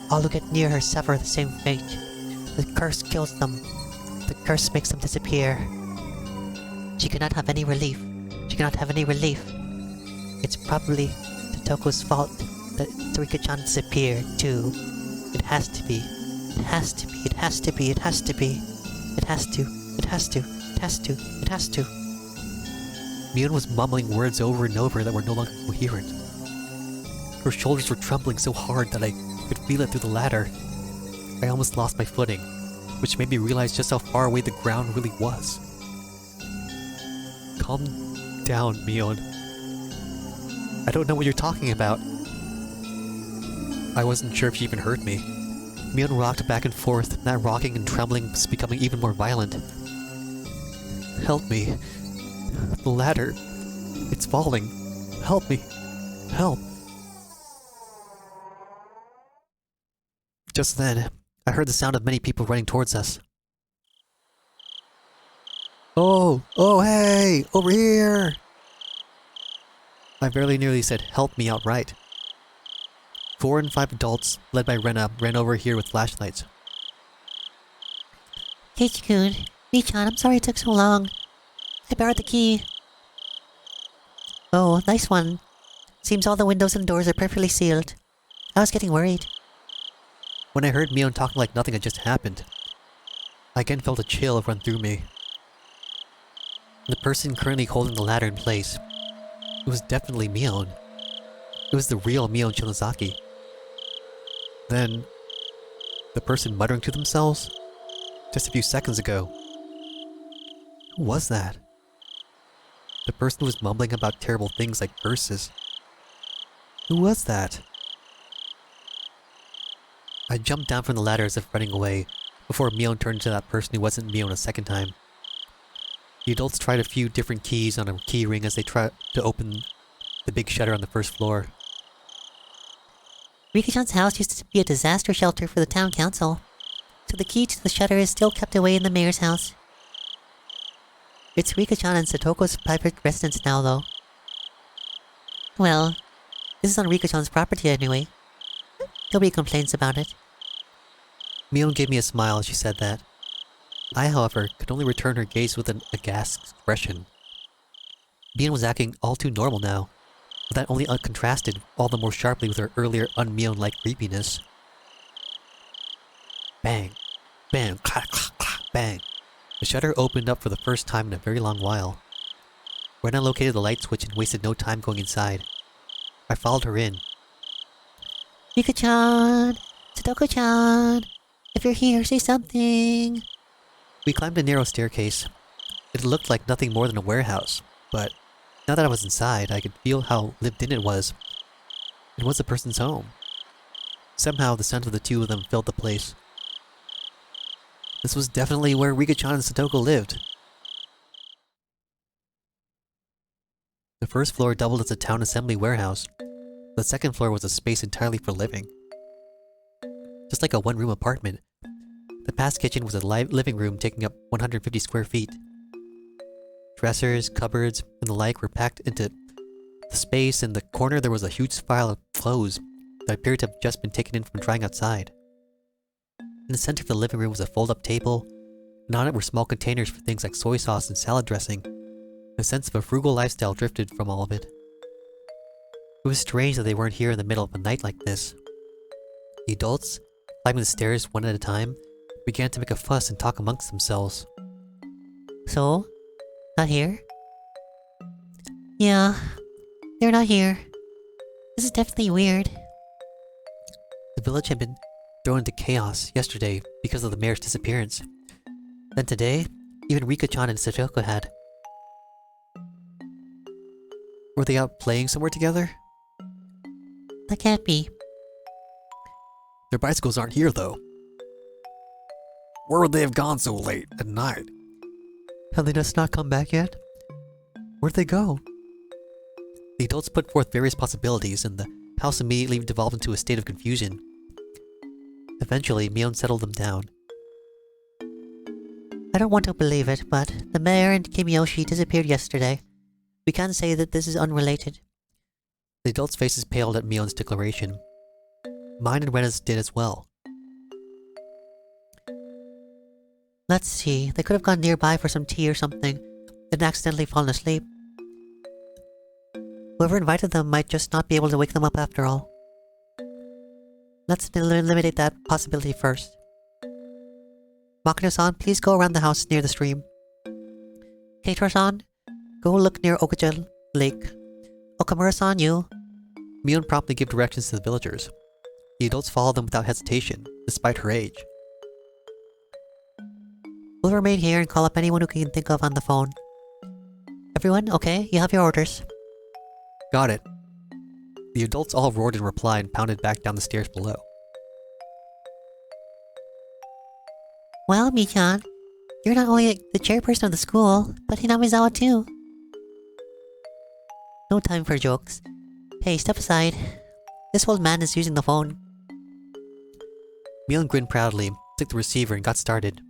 All who get near her suffer the same fate. The curse kills them. The curse makes them disappear. She cannot have any relief. She cannot have any relief. It's probably Totoko's fault that Rika-chan disappeared, too. It has to be. It has to be. It has to be. It has to be. It has to. It has to. It has to. It has to.
Mion was mumbling words over and over that were no longer coherent. Her shoulders were trembling so hard that I could feel it through the ladder. I almost lost my footing, which made me realize just how far away the ground really was. Calm down, Mion. I don't know what you're talking about. I wasn't sure if she even heard me. Mion rocked back and forth, that rocking and trembling was becoming even more violent. Help me. The ladder. It's falling. Help me. Help. Just then, I heard the sound of many people running towards us. Oh, hey, over here! I very nearly said help me outright. 4 and 5 adults, led by Rena, ran over here with flashlights.
Keiichi-kun, Mii-chan, I'm sorry it took so long. I borrowed the key. Oh, nice one. Seems all the windows and doors are perfectly sealed. I was getting worried.
When I heard Mion talking like nothing had just happened, I again felt a chill run through me. The person currently holding the ladder in place, it was definitely Mion. It was the real Mion Shinozaki. Then, the person muttering to themselves, just a few seconds ago. Who was that? The person who was mumbling about terrible things like curses. Who was that? I jumped down from the ladder as if running away, before Mion turned to that person who wasn't Mion a second time. The adults tried a few different keys on a key ring as they tried to open the big shutter on the first floor.
Rika-chan's house used to be a disaster shelter for the town council, so the key to the shutter is still kept away in the mayor's house. It's Rika-chan and Satoko's private residence now, though. Well, this is on Rika-chan's property anyway. Nobody complains about it.
Mion gave me a smile as she said that. I, however, could only return her gaze with an aghast expression. Mion was acting all too normal now, but that only contrasted all the more sharply with her earlier un-Mion-like creepiness. Bang! Bang! Clack! Clack! Clack! Bang! The shutter opened up for the first time in a very long while. Rena located the light switch and wasted no time going inside. I followed her in,
Rika-chan! Sadoko-chan! If you're here, say something!
We climbed a narrow staircase. It looked like nothing more than a warehouse, but now that I was inside, I could feel how lived in it was. It was a person's home. Somehow, the scent of the two of them filled the place. This was definitely where Rika-chan and Satoko lived. The first floor doubled as a town assembly warehouse. The second floor was a space entirely for living. Just like a one-room apartment, the past kitchen was a living room taking up 150 square feet. Dressers, cupboards, and the like were packed into the space. In the corner there was a huge pile of clothes that appeared to have just been taken in from drying outside. In the center of the living room was a fold-up table, and on it were small containers for things like soy sauce and salad dressing. A sense of a frugal lifestyle drifted from all of it. It was strange that they weren't here in the middle of a night like this. The adults, climbing the stairs one at a time, began to make a fuss and talk amongst themselves.
So? Not here? Yeah, they're not here. This is definitely weird.
The village had been thrown into chaos yesterday because of the mayor's disappearance. Then today, even Rika-chan and Satoko had. Were they out playing somewhere together?
That can't be.
Their bicycles aren't here, though. Where would they have gone so late at night?
Have they just not come back yet? Where'd they go? The adults put forth various possibilities, and the house immediately devolved into a state of confusion. Eventually, Mion settled them down.
I don't want to believe it, but the mayor and Kimiyoshi disappeared yesterday. We can't say that this is unrelated.
The adults' faces paled at Mion's declaration. Mine and Rena's did as well.
Let's see, they could have gone nearby for some tea or something, and accidentally fallen asleep. Whoever invited them might just not be able to wake them up after all. Let's eliminate that possibility first. Makino-san, please go around the house near the stream. Keitaro-san, go look near Okaja Lake. Okamura-san, you.
Mion promptly gave directions to the villagers. The adults followed them without hesitation, despite her age.
We'll remain here and call up anyone who can think of on the phone. Everyone, okay? You have your orders.
Got it. The adults all roared in reply and pounded back down the stairs below.
Well, Mi-chan, you're not only the chairperson of the school, but Hinamizawa too. No time for jokes. Hey, step aside. This old man is using the phone.
Mion grinned proudly, took the receiver and got started.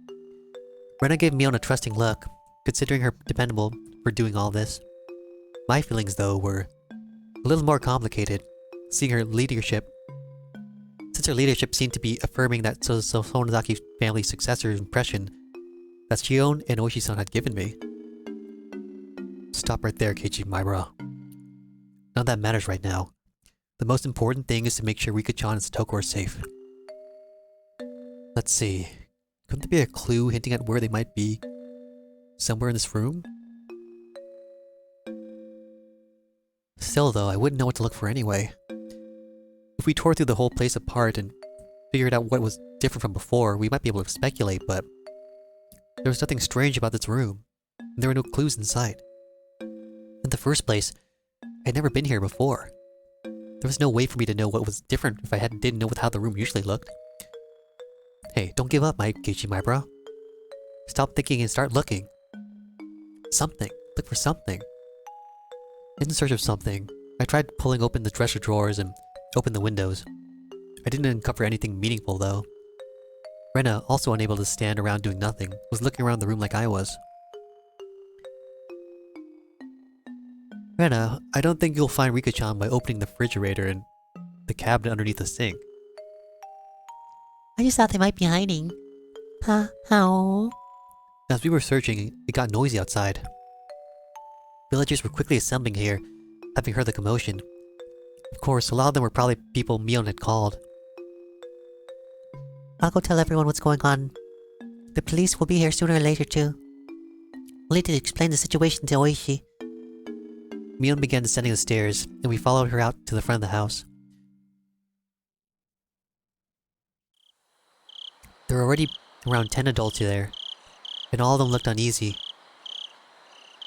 Rena gave Mion a trusting look, considering her dependable for doing all this. My feelings, though, were a little more complicated, seeing her leadership. Since her leadership seemed to be affirming that Sonozaki family successor impression that Shion and Oishi-san had given me. Stop right there, Keiichi Maibara. None of that matters right now. The most important thing is to make sure Rika-chan and Satoko are safe. Let's see. Couldn't there be a clue hinting at where they might be? Somewhere in this room? Still though, I wouldn't know what to look for anyway. If we tore through the whole place apart and figured out what was different from before, we might be able to speculate, but there was nothing strange about this room, and there were no clues in sight. In the first place, I'd never been here before. There was no way for me to know what was different if I didn't know how the room usually looked. Hey, don't give up, Keiichi Maibara. Stop thinking and start looking. Something. Look for something. In search of something, I tried pulling open the dresser drawers and open the windows. I didn't uncover anything meaningful, though. Rena, also unable to stand around doing nothing, was looking around the room like I was. Rena, I don't think you'll find Rika-chan by opening the refrigerator and the cabinet underneath the sink.
I just thought they might be hiding. How?
As we were searching, it got noisy outside. Villagers were quickly assembling here, having heard the commotion. Of course, a lot of them were probably people Mion had called.
I'll go tell everyone what's going on. The police will be here sooner or later too. We'll need to explain the situation to Oishi.
Mion began descending the stairs, and we followed her out to the front of the house. There were already around 10 adults there, and all of them looked uneasy.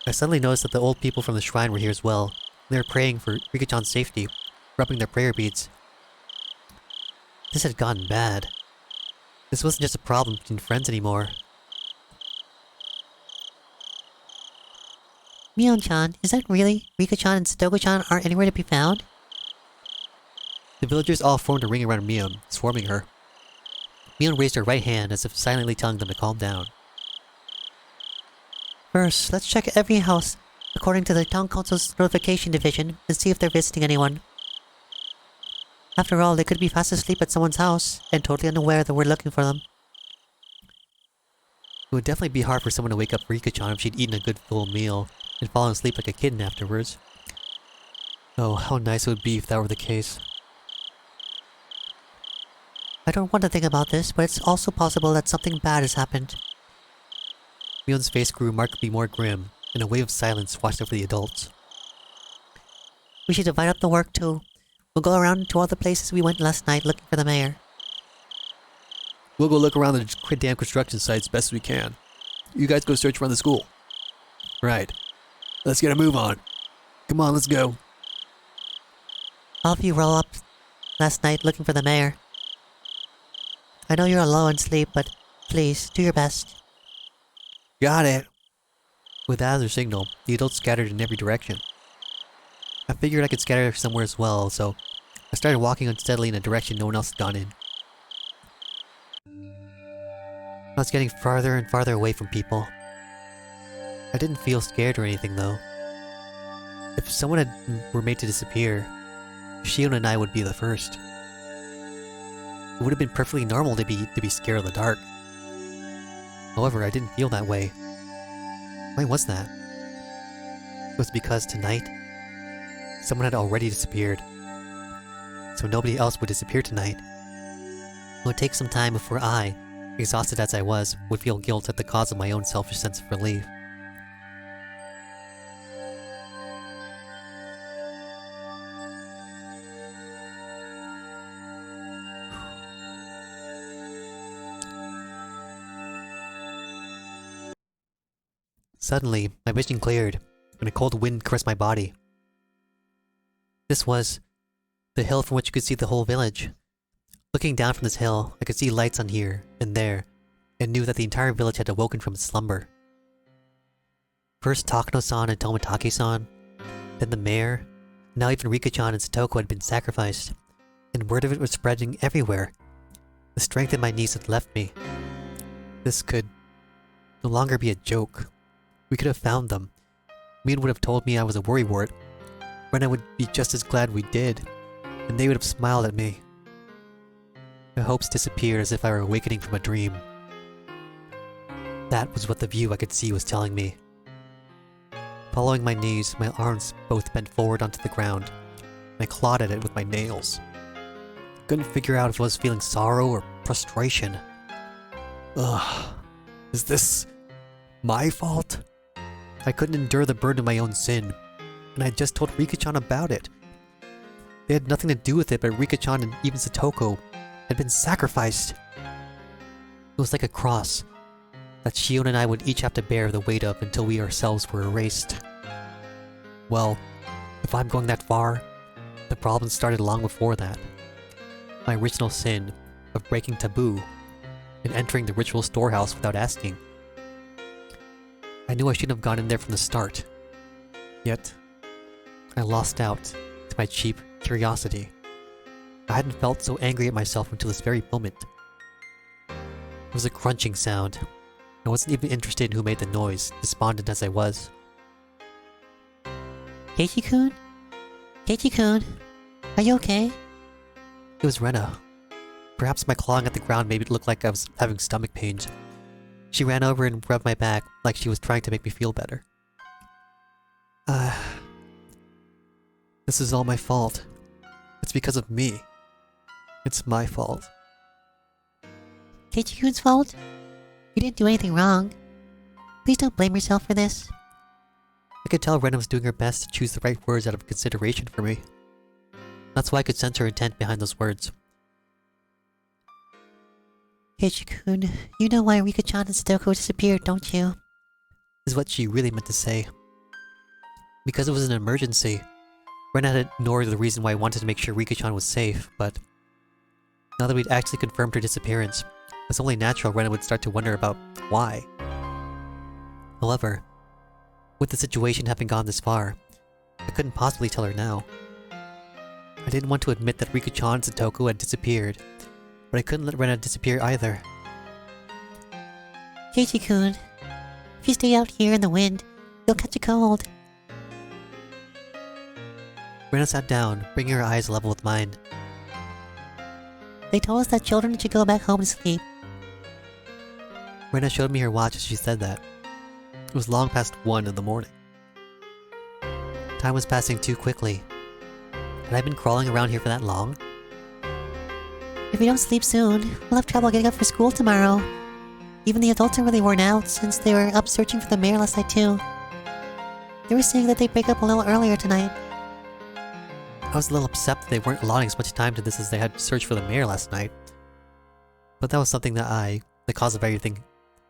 I suddenly noticed that the old people from the shrine were here as well. They were praying for Rika-chan's safety, rubbing their prayer beads. This had gotten bad. This wasn't just a problem between friends anymore.
Mion-chan, is that really? Rika-chan and Satoko-chan aren't anywhere to be found?
The villagers all formed a ring around Mion, swarming her. Mion raised her right hand as if silently telling them to calm down.
First, let's check every house according to the town council's notification division and see if they're visiting anyone. After all, they could be fast asleep at someone's house and totally unaware that we're looking for them.
It would definitely be hard for someone to wake up Rika-chan if she'd eaten a good full meal and fallen asleep like a kitten afterwards. Oh, how nice it would be if that were the case.
I don't want to think about this, but it's also possible that something bad has happened.
Mion's face grew markedly more grim, and a wave of silence washed over the adults.
We should divide up the work too. We'll go around to all the places we went last night looking for the mayor.
We'll go look around the damn construction site as best as we can. You guys go search around the school. Right. Let's get a move on. Come on, let's go.
All of you roll up last night looking for the mayor. I know you're low on sleep, but please, do your best.
Got it.
With that as their signal, the adults scattered in every direction. I figured I could scatter somewhere as well, so I started walking unsteadily in a direction no one else had gone in. I was getting farther and farther away from people. I didn't feel scared or anything though. If someone were made to disappear, Shion and I would be the first. It would have been perfectly normal to be scared of the dark. However, I didn't feel that way. Why was that? It was because tonight, someone had already disappeared. So nobody else would disappear tonight. It would take some time before I, exhausted as I was, would feel guilt at the cause of my own selfish sense of relief. Suddenly, my vision cleared, and a cold wind caressed my body. This was the hill from which you could see the whole village. Looking down from this hill, I could see lights on here and there, and knew that the entire village had awoken from its slumber. First Takano-san and Tomotage-san, then the mayor, now even Rika-chan and Satoko had been sacrificed, and word of it was spreading everywhere. The strength in my knees had left me. This could no longer be a joke. We could have found them. Mion would have told me I was a worrywart. Ren would be just as glad we did, and they would have smiled at me. My hopes disappeared as if I were awakening from a dream. That was what the view I could see was telling me. Following my knees, my arms both bent forward onto the ground, and I clawed at it with my nails. Couldn't figure out if I was feeling sorrow or frustration.
Ugh. Is this my fault?
I couldn't endure the burden of my own sin, and I had just told Rika-chan about it. They had nothing to do with it, but Rika-chan and even Satoko had been sacrificed. It was like a cross that Shion and I would each have to bear the weight of until we ourselves were erased. Well, if I'm going that far, the problem started long before that. My original sin of breaking taboo and entering the ritual storehouse without asking. I knew I shouldn't have gone in there from the start. Yet, I lost out to my cheap curiosity. I hadn't felt so angry at myself until this very moment. It was a crunching sound. I wasn't even interested in who made the noise, despondent as I was.
Keiichi-kun? Keiichi-kun? Are you okay?
It was Rena. Perhaps my clawing at the ground made it look like I was having stomach pains. She ran over and rubbed my back like she was trying to make me feel better. This is all my fault. It's because of me. It's my fault.
Keiichi-kun's fault? You didn't do anything wrong. Please don't blame yourself for this.
I could tell Rena was doing her best to choose the right words out of consideration for me. That's why I could sense her intent behind those words.
Keiichi-kun, you know why Rika-chan and Sadoko disappeared, don't you?
Is what she really meant to say. Because it was an emergency, Ren had ignored the reason why I wanted to make sure Rika-chan was safe, but now that we'd actually confirmed her disappearance, it's only natural Ren would start to wonder about why. However, with the situation having gone this far, I couldn't possibly tell her now. I didn't want to admit that Rika-chan and Satoko had disappeared, but I couldn't let Rena disappear either.
Keiichi-kun, if you stay out here in the wind, you'll catch a cold.
Rena sat down, bringing her eyes level with mine.
They told us that children should go back home to sleep.
Rena showed me her watch as she said that. It was long past 1 in the morning. Time was passing too quickly. Had I been crawling around here for that long?
If we don't sleep soon, we'll have trouble getting up for school tomorrow. Even the adults are really worn out, since they were up searching for the mayor last night too. They were saying that they'd break up a little earlier tonight.
I was a little upset that they weren't allotting as much time to this as they had to search for the mayor last night. But that was something that I, the cause of everything,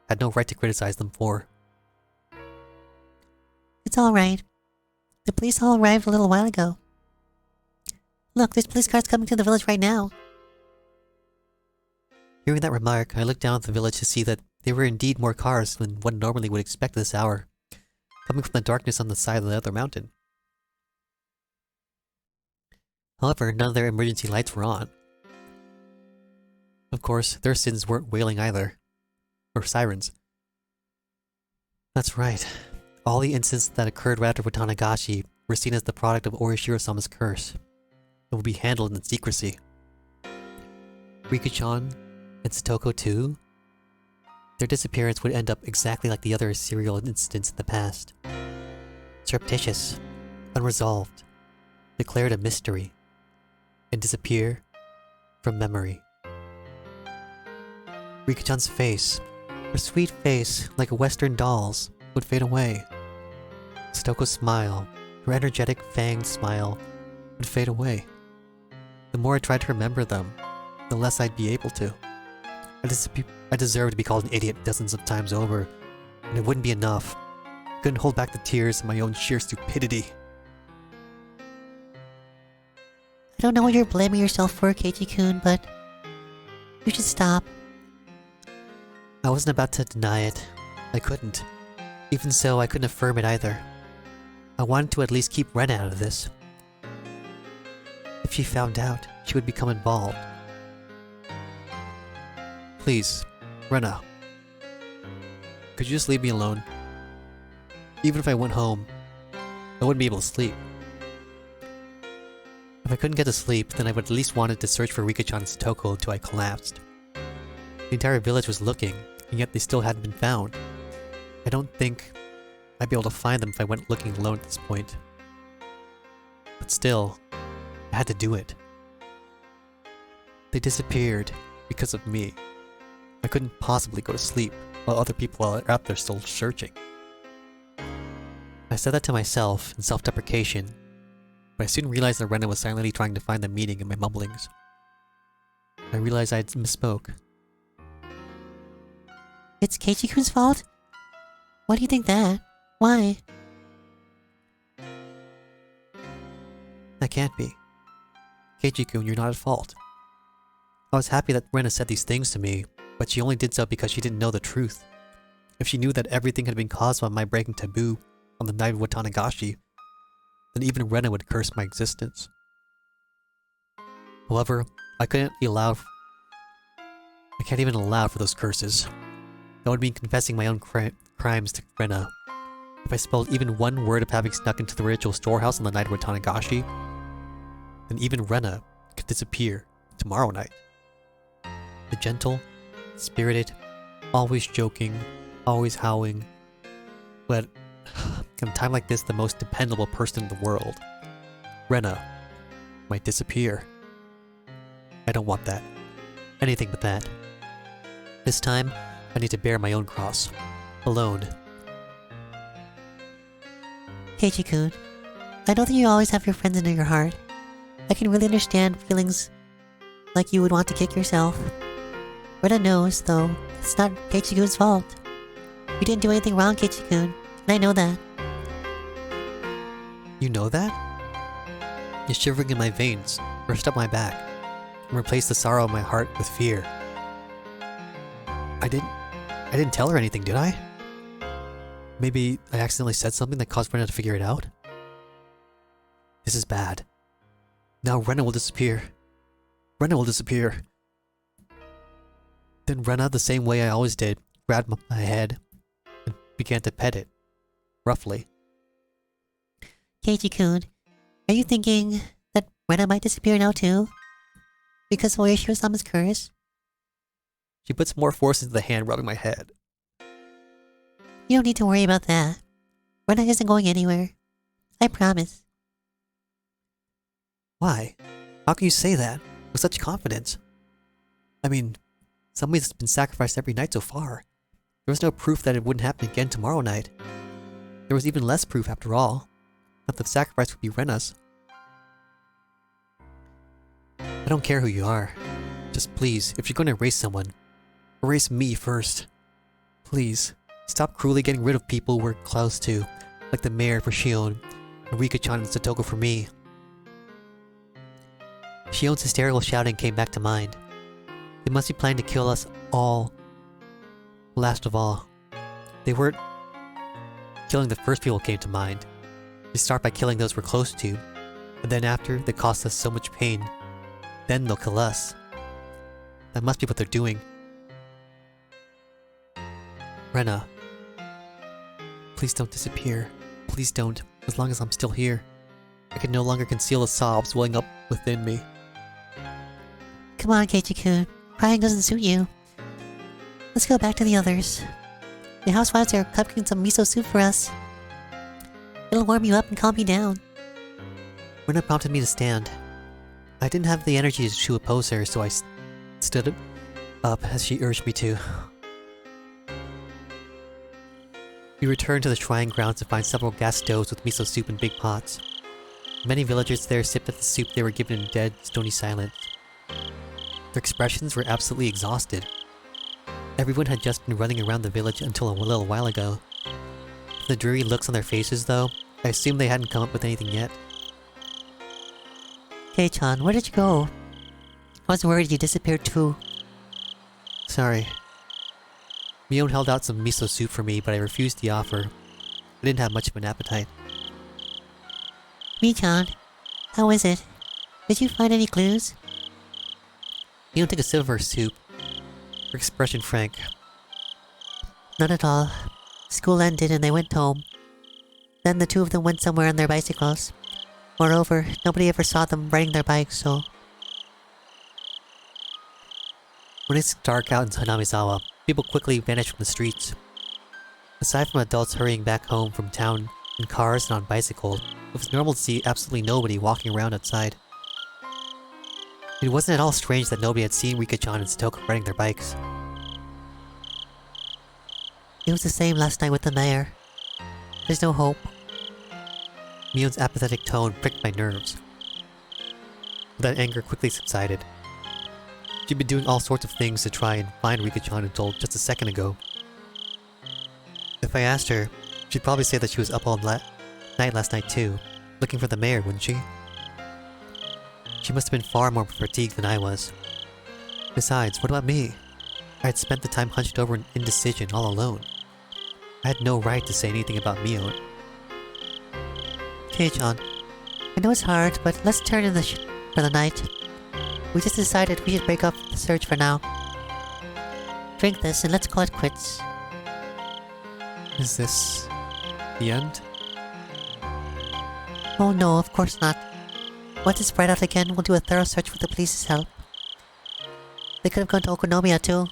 had no right to criticize them for.
It's alright. The police all arrived a little while ago. Look, there's police cars coming to the village right now.
Hearing that remark, I looked down at the village to see that there were indeed more cars than one normally would expect this hour, coming from the darkness on the side of the other mountain. However, none of their emergency lights were on. Of course, their sins weren't wailing either. Or sirens. That's right. All the incidents that occurred right after Watanagashi were seen as the product of Orishiro-sama's curse. It will be handled in secrecy. Rika-chan and Satoko too? Their disappearance would end up exactly like the other serial incidents in the past. Surreptitious, unresolved, declared a mystery, and disappear from memory. Rika-chan's face, her sweet face like a western doll's, would fade away. Satoko's smile, her energetic fanged smile, would fade away. The more I tried to remember them, the less I'd be able to. I deserved to be called an idiot dozens of times over, and it wouldn't be enough. I couldn't hold back the tears of my own sheer stupidity.
I don't know what you're blaming yourself for, Keiichi-kun, but you should stop.
I wasn't about to deny it. I couldn't. Even so, I couldn't affirm it either. I wanted to at least keep Ren out of this. If she found out, she would become involved. Please, Rena. Could you just leave me alone? Even if I went home, I wouldn't be able to sleep. If I couldn't get to sleep, then I would at least wanted to search for Rika-chan and Satoko until I collapsed. The entire village was looking, and yet they still hadn't been found. I don't think I'd be able to find them if I went looking alone at this point. But still, I had to do it. They disappeared because of me. I couldn't possibly go to sleep while other people are out there still searching. I said that to myself in self-deprecation, but I soon realized that Rena was silently trying to find the meaning in my mumblings. I realized I had misspoke.
It's Keiichi-kun's fault? Why do you think that? Why?
That can't be. Keiichi-kun, you're not at fault. I was happy that Rena said these things to me, but she only did so because she didn't know the truth. If she knew that everything had been caused by my breaking taboo on the night of Watanagashi, then even Rena would curse my existence. However, I can't even allow for those curses. That would mean confessing my own crimes to Rena. If I spelled even one word of having snuck into the ritual storehouse on the night of Watanagashi, then even Rena could disappear tomorrow night. The gentle, spirited, always joking, always howling, but in a time like this, the most dependable person in the world, Rena, might disappear. I don't want that. Anything but that. This time, I need to bear my own cross. Alone.
Keiichi-kun, I know that you always have your friends in your heart. I can really understand feelings like you would want to kick yourself. Rena knows, though, it's not Keiichi-kun's fault. You didn't do anything wrong, Keiichi-kun, and I know that.
You know that? You're shivering in my veins, rushed up my back, and replaced the sorrow in my heart with fear. I didn't tell her anything, did I? Maybe I accidentally said something that caused Rena to figure it out? This is bad. Now Rena will disappear. Rena will disappear. Then Rena, the same way I always did, grabbed my head and began to pet it, roughly.
Keiichi-kun, are you thinking that Rena might disappear now too? Because of Oyashiro-sama's curse?
She puts more force into the hand rubbing my head.
You don't need to worry about that. Rena isn't going anywhere. I promise.
Why? How can you say that with such confidence? I mean, somebody's been sacrificed every night so far. There was no proof that it wouldn't happen again tomorrow night. There was even less proof after all, that the sacrifice would be Rena's. I don't care who you are. Just please, if you're going to erase someone, erase me first. Please, stop cruelly getting rid of people we're close to, like the mayor for Shion, and Rika-chan and Satoko for me. Shion's hysterical shouting came back to mind. They must be planning to kill us all. Last of all, they weren't killing the first people came to mind. They start by killing those we're close to, and then after they cause us so much pain, then they'll kill us. That must be what they're doing. Rena, please don't disappear. Please don't, as long as I'm still here. I can no longer conceal the sobs welling up within me.
Come on, Keiichi-kun. Crying doesn't suit you. Let's go back to the others. The housewives are cooking some miso soup for us. It'll warm you up and calm you down.
Rena prompted me to stand. I didn't have the energy to oppose her, so I stood up as she urged me to. We returned to the shrine grounds to find several gas stoves with miso soup in big pots. Many villagers there sipped at the soup they were given in dead, stony silence. Their expressions were absolutely exhausted. Everyone had just been running around the village until a little while ago. From the dreary looks on their faces, though, I assumed they hadn't come up with anything yet.
Kei-chan, where did you go? I was worried you disappeared too.
Sorry. Mion held out some miso soup for me, but I refused the offer. I didn't have much of an appetite.
Mi-chan, how is it? Did you find any clues?
Mion took a sip of her soup, her expression frank.
None at all. School ended and they went home. Then the two of them went somewhere on their bicycles. Moreover, nobody ever saw them riding their bikes, so...
When it's dark out in Hanamizawa, people quickly vanish from the streets. Aside from adults hurrying back home from town in cars and on bicycles, it was normal to see absolutely nobody walking around outside. It wasn't at all strange that nobody had seen Rika-chan and Satoko riding their bikes.
It was the same last night with the mayor. There's no hope.
Mion's apathetic tone pricked my nerves. But that anger quickly subsided. She'd been doing all sorts of things to try and find Rika-chan until just a second ago. If I asked her, she'd probably say that she was up all night last night too, looking for the mayor, wouldn't she? She must have been far more fatigued than I was. Besides, what about me? I had spent the time hunched over in indecision all alone. I had no right to say anything about Mion.
Kei-chan, I know it's hard, but let's turn in for the night. We just decided we should break up the search for now. Drink this and let's call it quits.
Is this the end?
Oh no, of course not. Once it's bright out again, we'll do a thorough search with the police's help. They could have gone to Okonomiya too.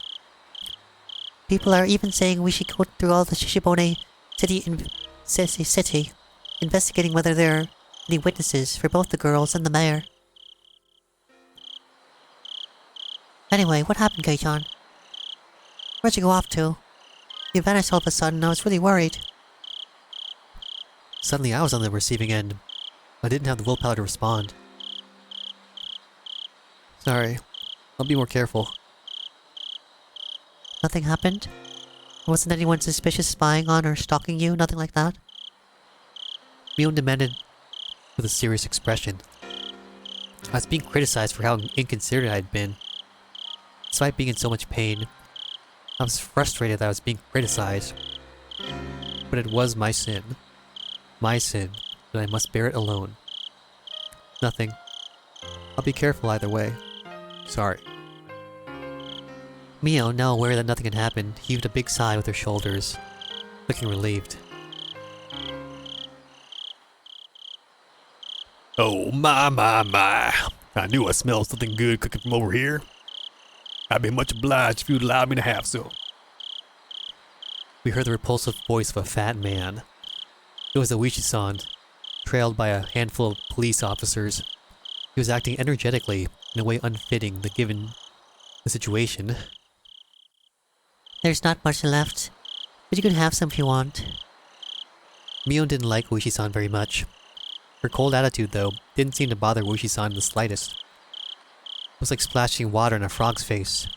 People are even saying we should go through all the Shishibone city, investigating whether there are any witnesses for both the girls and the mayor. Anyway, what happened, Kei-chan? Where'd you go off to? You vanished all of a sudden, I was really worried.
Suddenly I was on the receiving end. I didn't have the willpower to respond. Sorry. I'll be more careful.
Nothing happened? Wasn't anyone suspicious spying on or stalking you? Nothing like that?
Mion demanded with a serious expression. I was being criticized for how inconsiderate I had been. Despite being in so much pain, I was frustrated that I was being criticized. But it was my sin. My sin, and I must bear it alone. Nothing. I'll be careful either way. Sorry. Mio, now aware that nothing had happened, heaved a big sigh with her shoulders, looking relieved.
Oh, my. I knew I smelled something good cooking from over here. I'd be much obliged if you'd allow me to have some.
We heard the repulsive voice of a fat man. It was Oishi-san, trailed by a handful of police officers. He was acting energetically in a way unfitting given the situation.
There's not much left, but you can have some if you want.
Mion didn't like Oishi-san very much. Her cold attitude, though, didn't seem to bother Oishi-san in the slightest. It was like splashing water in a frog's face.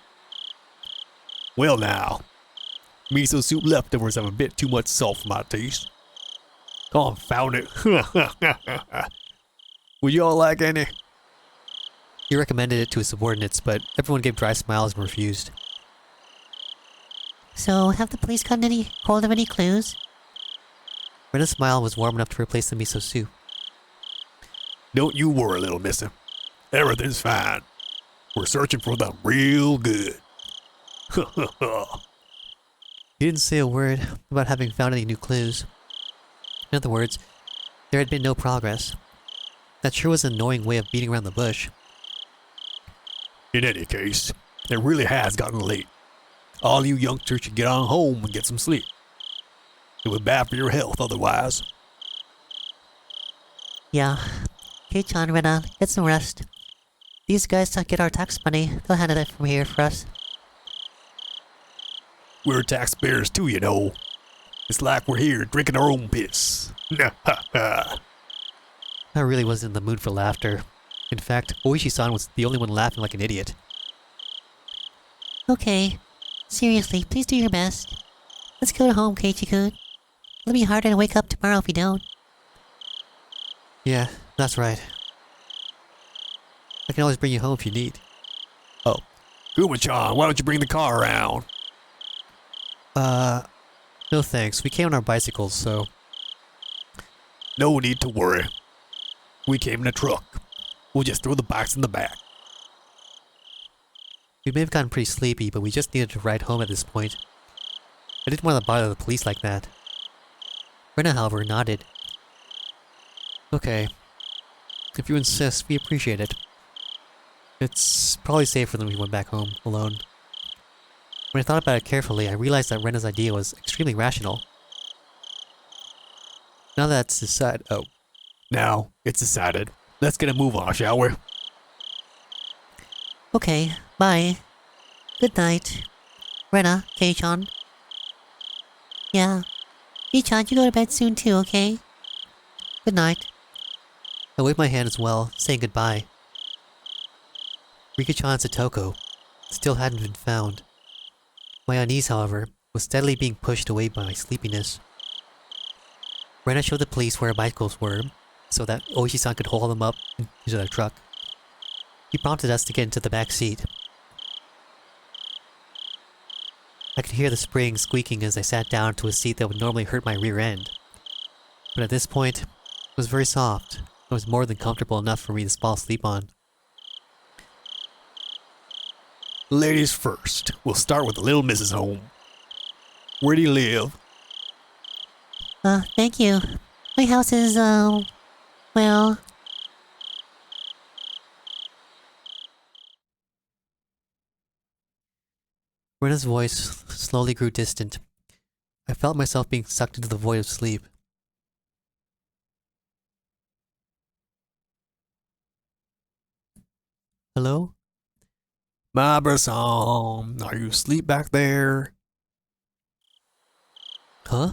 Well now, miso soup leftovers have a bit too much salt for my taste. Confound it. Would y'all like any?
He recommended it to his subordinates, but everyone gave dry smiles and refused.
So, have the police gotten any hold of any clues?
Rena's smile was warm enough to replace the miso soup.
Don't you worry, little mister. Everything's fine. We're searching for them real good.
He didn't say a word about having found any new clues. In other words, there had been no progress. That sure was an annoying way of beating around the bush.
In any case, it really has gotten late. All you youngsters should get on home and get some sleep. It was bad for your health otherwise.
Yeah. Kei-chan, Rena, get some rest. These guys don't get our tax money. They'll handle it from here for us.
We're taxpayers too, you know. It's like we're here drinking our own piss.
I really wasn't in the mood for laughter. In fact, Oishi-san was the only one laughing like an idiot.
Okay. Seriously, please do your best. Let's go home, Keiichi-kun. It'll be harder to wake up tomorrow if we don't.
Yeah, that's right. I can always bring you home if you need.
Oh, Kuma-chan, why don't you bring the car around?
No thanks. We came on our bicycles, so...
No need to worry. We came in a truck. We'll just throw the bikes in the back.
We may have gotten pretty sleepy, but we just needed to ride home at this point. I didn't want to bother the police like that. Rena, however, nodded. Okay. If you insist, we appreciate it. It's probably safer than we went back home, alone. When I thought about it carefully, I realized that Rena's idea was extremely rational. Now that it's decided... Oh.
Now, it's decided. Let's get a move on, shall we?
Okay, bye. Good night. Rena, Kei-chan. Yeah. Kei-chan, you go to bed soon too, okay? Good night.
I waved my hand as well, saying goodbye. Rika-chan and Satoko still hadn't been found. My unease, however, was steadily being pushed away by my sleepiness. Rena showed the police where our bicycles were, so that Oishi-san could haul them up into their truck. He prompted us to get into the back seat. I could hear the spring squeaking as I sat down to a seat that would normally hurt my rear end. But at this point, it was very soft. It was more than comfortable enough for me to fall asleep on.
Ladies first. We'll start with the little Mrs. Home. Where do you live?
Thank you. My house is, well...
Rena's voice slowly grew distant. I felt myself being sucked into the void of sleep. Hello?
My Bersom, are you asleep back there?
Huh?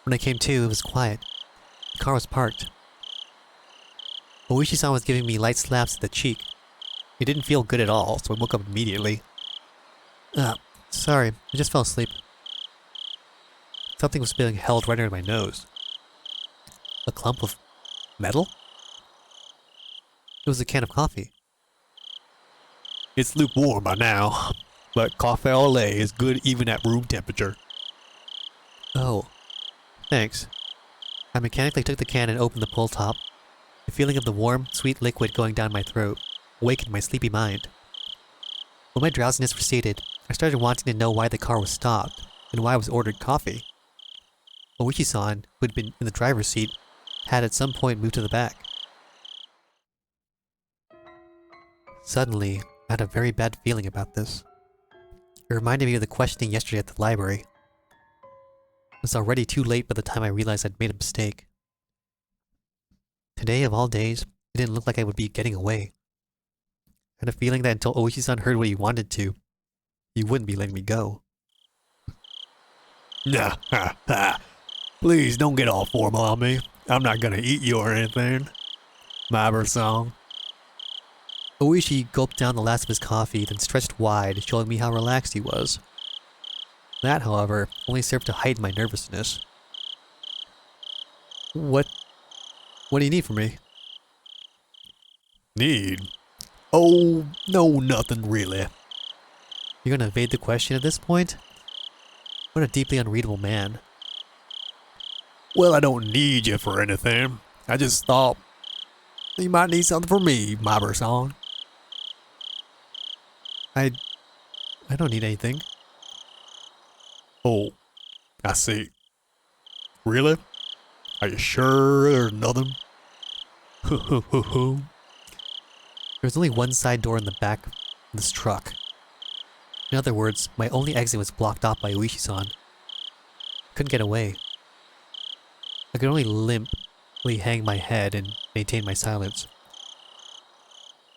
When I came to, it was quiet. The car was parked. Oishi-san was giving me light slaps to the cheek. It didn't feel good at all, so I woke up immediately. Sorry, I just fell asleep. Something was being held right under my nose. A clump of metal? It was a can of coffee.
It's lukewarm by now, but coffee au lait is good even at room temperature.
Oh, thanks. I mechanically took the can and opened the pull top. The feeling of the warm, sweet liquid going down my throat awakened my sleepy mind. When my drowsiness receded, I started wanting to know why the car was stopped and why I was ordered coffee. Oishi-san, who had been in the driver's seat, had at some point moved to the back. Suddenly, I had a very bad feeling about this. It reminded me of the questioning yesterday at the library. It was already too late by the time I realized I'd made a mistake. Today, of all days, it didn't look like I would be getting away. I had a feeling that until Oishi-san heard what he wanted to, he wouldn't be letting me go.
Nah, ha, ha. Please don't get all formal on me. I'm not gonna eat you or anything. Maber-san.
Oishi gulped down the last of his coffee, then stretched wide, showing me how relaxed he was. That, however, only served to heighten my nervousness. What do you need from me?
Need? Oh, no, nothing really.
You're gonna evade the question at this point? What a deeply unreadable man.
Well, I don't need you for anything. I just thought you might need something for me, Maber-san.
I don't need anything.
Oh, I see. Really? Are you sure there's nothing?
There's only one side door in the back of this truck. In other words, my only exit was blocked off by Oishi-san. Couldn't get away. I could only limply hang my head and maintain my silence.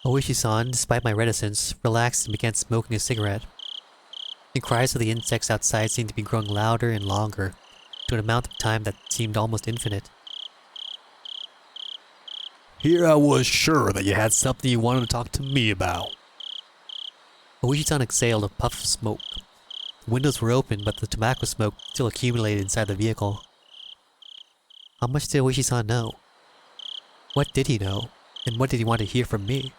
Oishi-san, despite my reticence, relaxed and began smoking a cigarette. The cries of the insects outside seemed to be growing louder and longer, to an amount of time that seemed almost infinite.
Here I was sure that you had something you wanted to talk to me about.
Oishi-san exhaled a puff of smoke. The windows were open, but the tobacco smoke still accumulated inside the vehicle. How much did Oishi-san know? What did he know, and what did he want to hear from me?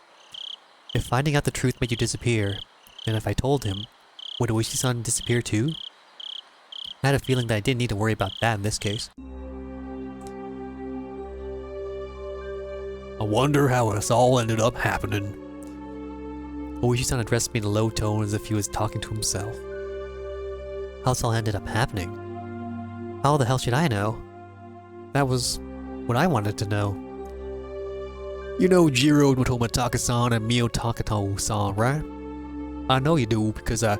If finding out the truth made you disappear, then if I told him, would Oishi-san disappear too? I had a feeling that I didn't need to worry about that in this case.
I wonder how this all ended up happening.
Oishi-san addressed me in a low tone as if he was talking to himself. How this all ended up happening? How the hell should I know? That was what I wanted to know.
You know Jiro Tomataka-san and Mio Takato-san, right? I know you do because I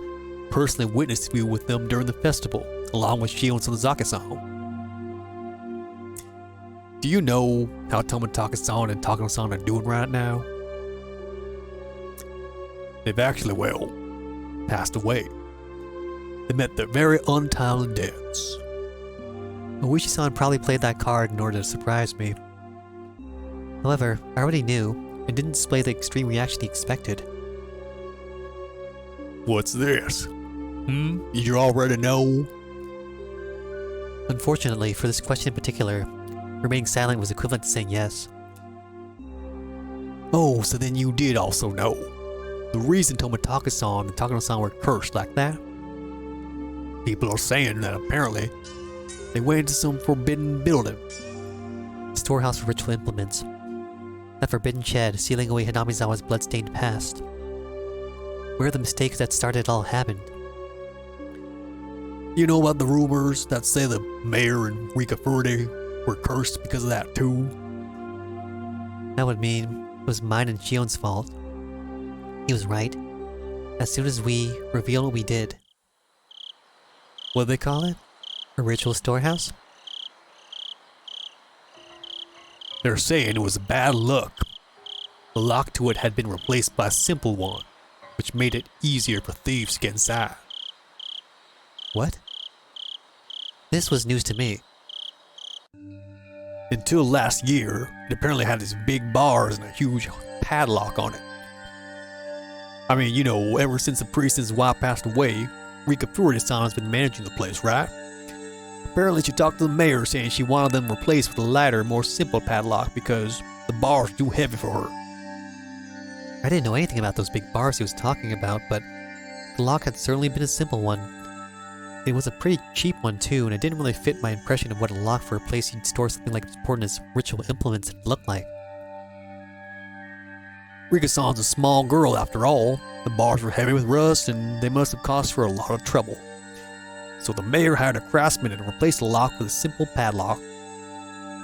personally witnessed you with them during the festival, along with Shio and Sonozaki-san. Do you know how Tomataka-san and Takano-san are doing right now? They've actually, well, passed away. They met their very untimely deaths.
Oishi-san probably played that card in order to surprise me. However, I already knew, and didn't display the extreme reaction he expected.
What's this? Did you already know?
Unfortunately, for this question in particular, remaining silent was equivalent to saying yes.
Oh, so then you did also know. The reason Tomataka-san and Takano-san were cursed like that? People are saying that apparently they went into some forbidden building.
Storehouse for ritual implements. That forbidden shed sealing away Hanamizawa's blood-stained past. Where the mistakes that started it all happened.
You know about the rumors that say the mayor and Rika Furude were cursed because of that too?
That would mean it was mine and Shion's fault. He was right. As soon as we revealed what we did. What do they call it? A ritual storehouse?
They're saying it was bad luck. The lock to it had been replaced by a simple one, which made it easier for thieves to get inside.
What? This was news to me.
Until last year, it apparently had these big bars and a huge padlock on it. I mean, you know, ever since the priest and his wife passed away, Rika Furuta-san has been managing the place, right? Apparently she talked to the mayor saying she wanted them replaced with a lighter, more simple padlock because the bar's too heavy for her.
I didn't know anything about those big bars he was talking about, but the lock had certainly been a simple one. It was a pretty cheap one too, and it didn't really fit my impression of what a lock for a place you'd store something like as important as ritual implements looked like.
Rika-san's a small girl after all. The bars were heavy with rust and they must have cost her a lot of trouble. So the mayor hired a craftsman and replaced the lock with a simple padlock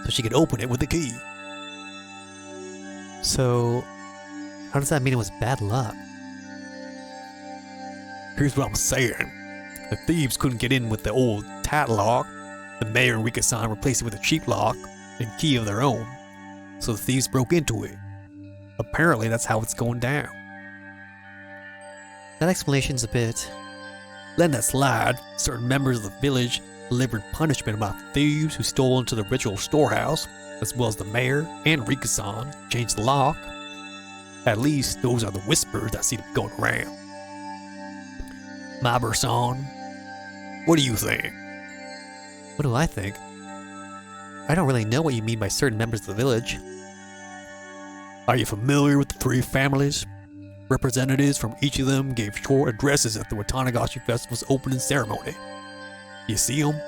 so she could open it with a key.
So, how does that mean it was bad luck?
Here's what I'm saying. The thieves couldn't get in with the old tight lock. The mayor and Rika-san replaced it with a cheap lock and key of their own. So the thieves broke into it. Apparently that's how it's going down.
That explanation's a bit...
Letting that slide, certain members of the village delivered punishment about the thieves who stole into the ritual storehouse, as well as the mayor and Rika-san changed the lock. At least those are the whispers that seem to be going around. Maber-san, what do you think?
What do I think? I don't really know what you mean by certain members of the village.
Are you familiar with the three families? Representatives from each of them gave short addresses at the Watanagashi Festival's opening ceremony. You see them?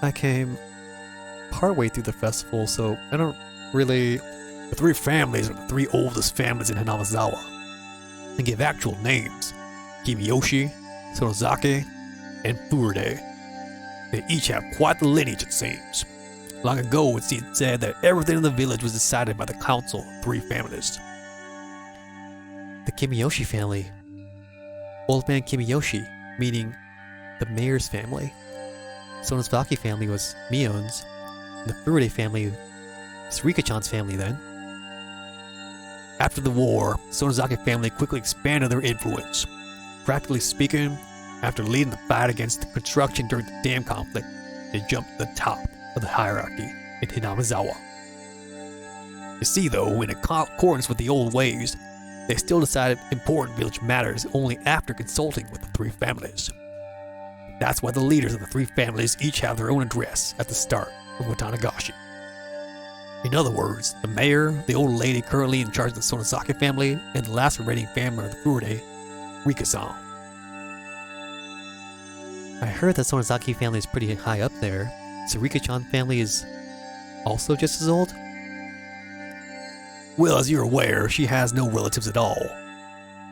I came partway through the festival, so I don't really...
The three families are the three oldest families in Hinamizawa. They give actual names: Kimiyoshi, Sonozaki, and Furude. They each have quite the lineage, it seems. Long ago, it seemed said that everything in the village was decided by the council of three families.
The Kimiyoshi family. Old man Kimiyoshi, meaning the mayor's family. Sonozaki family was Mion's, and the Furude family was Rika-chan's family then.
After the war, Sonozaki family quickly expanded their influence. Practically speaking, after leading the fight against the construction during the dam conflict, they jumped to the top of the hierarchy in Hinamizawa. You see though, in accordance with the old ways, they still decided important village matters only after consulting with the three families. That's why the leaders of the three families each have their own address at the start of Watanagashi. In other words, the mayor, the old lady currently in charge of the Sonozaki family, and the last remaining family of the Furude, Rika-san.
I heard that Sonozaki family is pretty high up there, so Rika-chan family is also just as old?
Well, as you're aware, she has no relatives at all.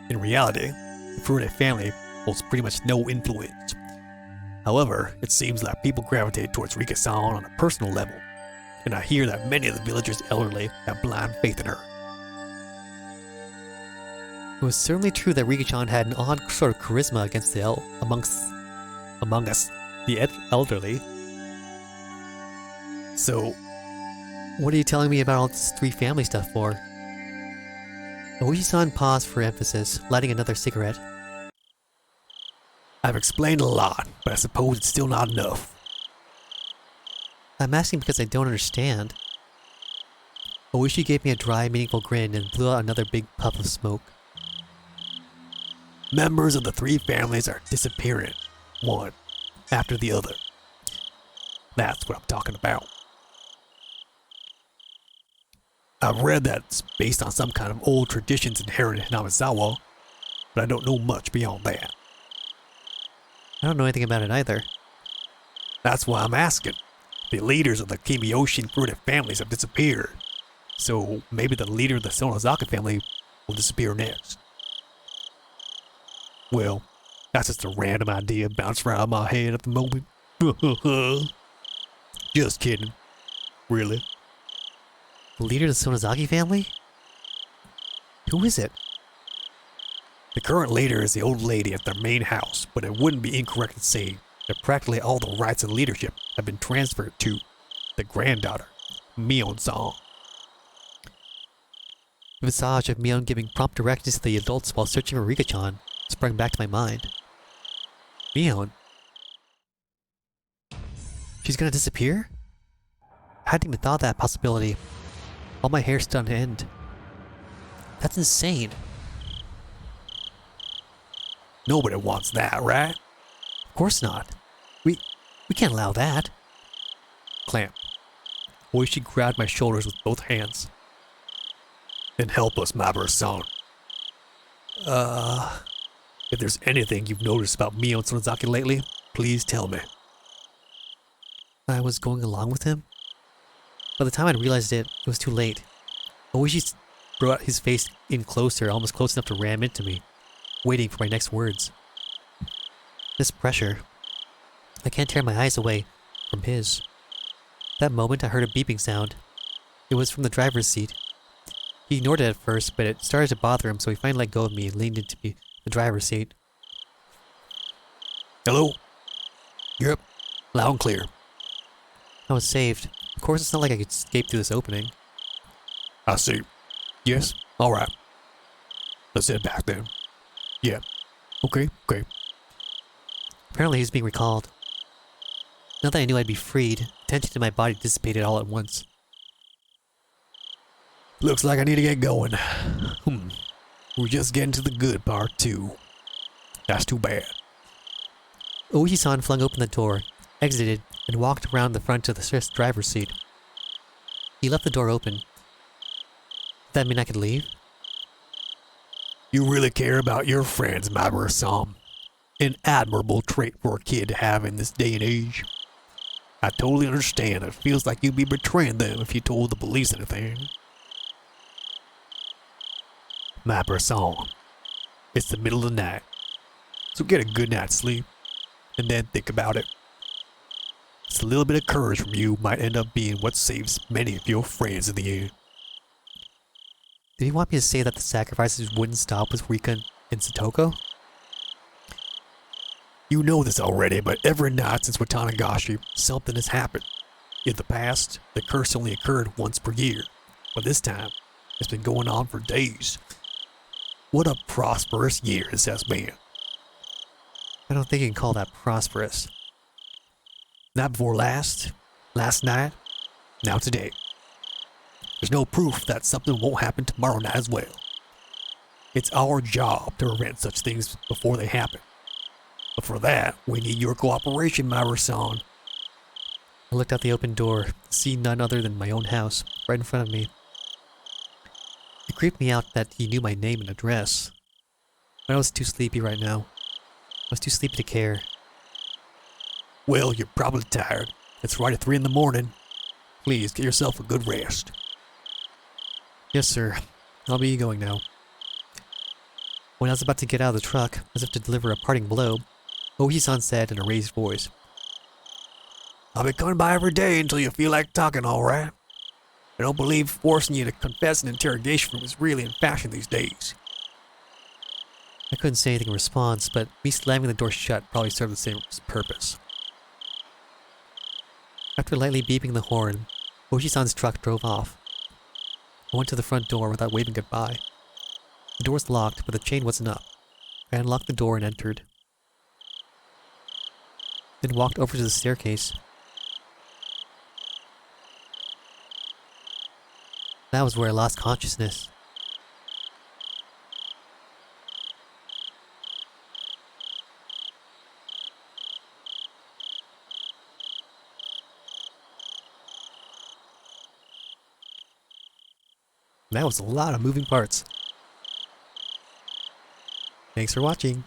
In reality, the Furude family holds pretty much no influence. However, it seems that people gravitate towards Rika-san on a personal level, and I hear that many of the villagers' elderly have blind faith in her.
It was certainly true that Rika-chan had an odd sort of charisma against the among us, the elderly.
So,
what are you telling me about all this three family stuff for? Oishi-san paused for emphasis, lighting another cigarette.
I've explained a lot, but I suppose it's still not enough.
I'm asking because I don't understand. Oishi gave me a dry, meaningful grin and blew out another big puff of smoke.
Members of the three families are disappearing, one after the other. That's what I'm talking about. I've read that it's based on some kind of old traditions inherited in Hinamizawa, but I don't know much beyond that.
I don't know anything about it either.
That's why I'm asking. The leaders of the Kimiyoshi and Furude families have disappeared, so maybe the leader of the Sonozaki family will disappear next. Well, that's just a random idea bouncing around my head at the moment. Just kidding. Really?
The leader of the Sonozaki family? Who is it?
The current leader is the old lady at their main house, but it wouldn't be incorrect to say that practically all the rights and leadership have been transferred to the granddaughter, Mion-san.
The visage of Mion giving prompt directions to the adults while searching for Rika-chan sprang back to my mind. Mion? She's gonna disappear? I hadn't even thought of that possibility. All my hair stood on end. That's insane.
Nobody wants that, right?
Of course not. We can't allow that.
Clamp. Oishi grabbed my shoulders with both hands. Then help us, Mabar-san. If there's anything you've noticed about me on Sonozaki lately, please tell me.
I was going along with him. By the time I realized it, it was too late. Oishi brought his face in closer, almost close enough to ram into me, waiting for my next words. This pressure. I can't tear my eyes away from his. That moment I heard a beeping sound. It was from the driver's seat. He ignored it at first, but it started to bother him, so he finally let go of me and leaned into the driver's seat.
Hello? Yep. Loud and clear.
I was saved. Of course, it's not like I could escape through this opening.
I see. Yes? Alright. Let's head back then. Yeah. Okay.
Apparently, he was being recalled. Now that I knew I'd be freed, tension in my body dissipated all at once.
Looks like I need to get going. We're just getting to the good part, too. That's too bad.
Oishi-san flung open the door, exited, and walked around the front of the driver's seat. He left the door open. Did that mean I could leave?
You really care about your friends, Mabar-san. An admirable trait for a kid to have in this day and age. I totally understand. It feels like you'd be betraying them if you told the police anything. Mabar-san, it's the middle of the night, so get a good night's sleep, and then think about it. Just a little bit of courage from you might end up being what saves many of your friends in the end.
Did he want me to say that the sacrifices wouldn't stop with Rika and Satoko?
You know this already, but every night since Watanagashi, something has happened. In the past, the curse only occurred once per year, but this time, it's been going on for days. What a prosperous year this has been.
I don't think you can call that prosperous.
Night before last night, now today. There's no proof that something won't happen tomorrow night as well. It's our job to prevent such things before they happen. But for that, we need your cooperation, Mabar-san.
I looked out the open door, to see none other than my own house, right in front of me. It creeped me out that he knew my name and address. But I was too sleepy right now. I was too sleepy to care.
Well, you're probably tired. It's right at 3 in the morning. Please get yourself a good rest.
Yes, sir. I'll be going now. When I was about to get out of the truck, as if to deliver a parting blow, Ohi-san said in a raised voice,
I'll be coming by every day until you feel like talking, alright? I don't believe forcing you to confess an interrogation room is really in fashion these days.
I couldn't say anything in response, but me slamming the door shut probably served the same purpose. After lightly beeping the horn, Oshi-san's truck drove off. I went to the front door without waving goodbye. The door was locked, but the chain wasn't up. I unlocked the door and entered. Then walked over to the staircase. That was where I lost consciousness. That was a lot of moving parts. Thanks for watching.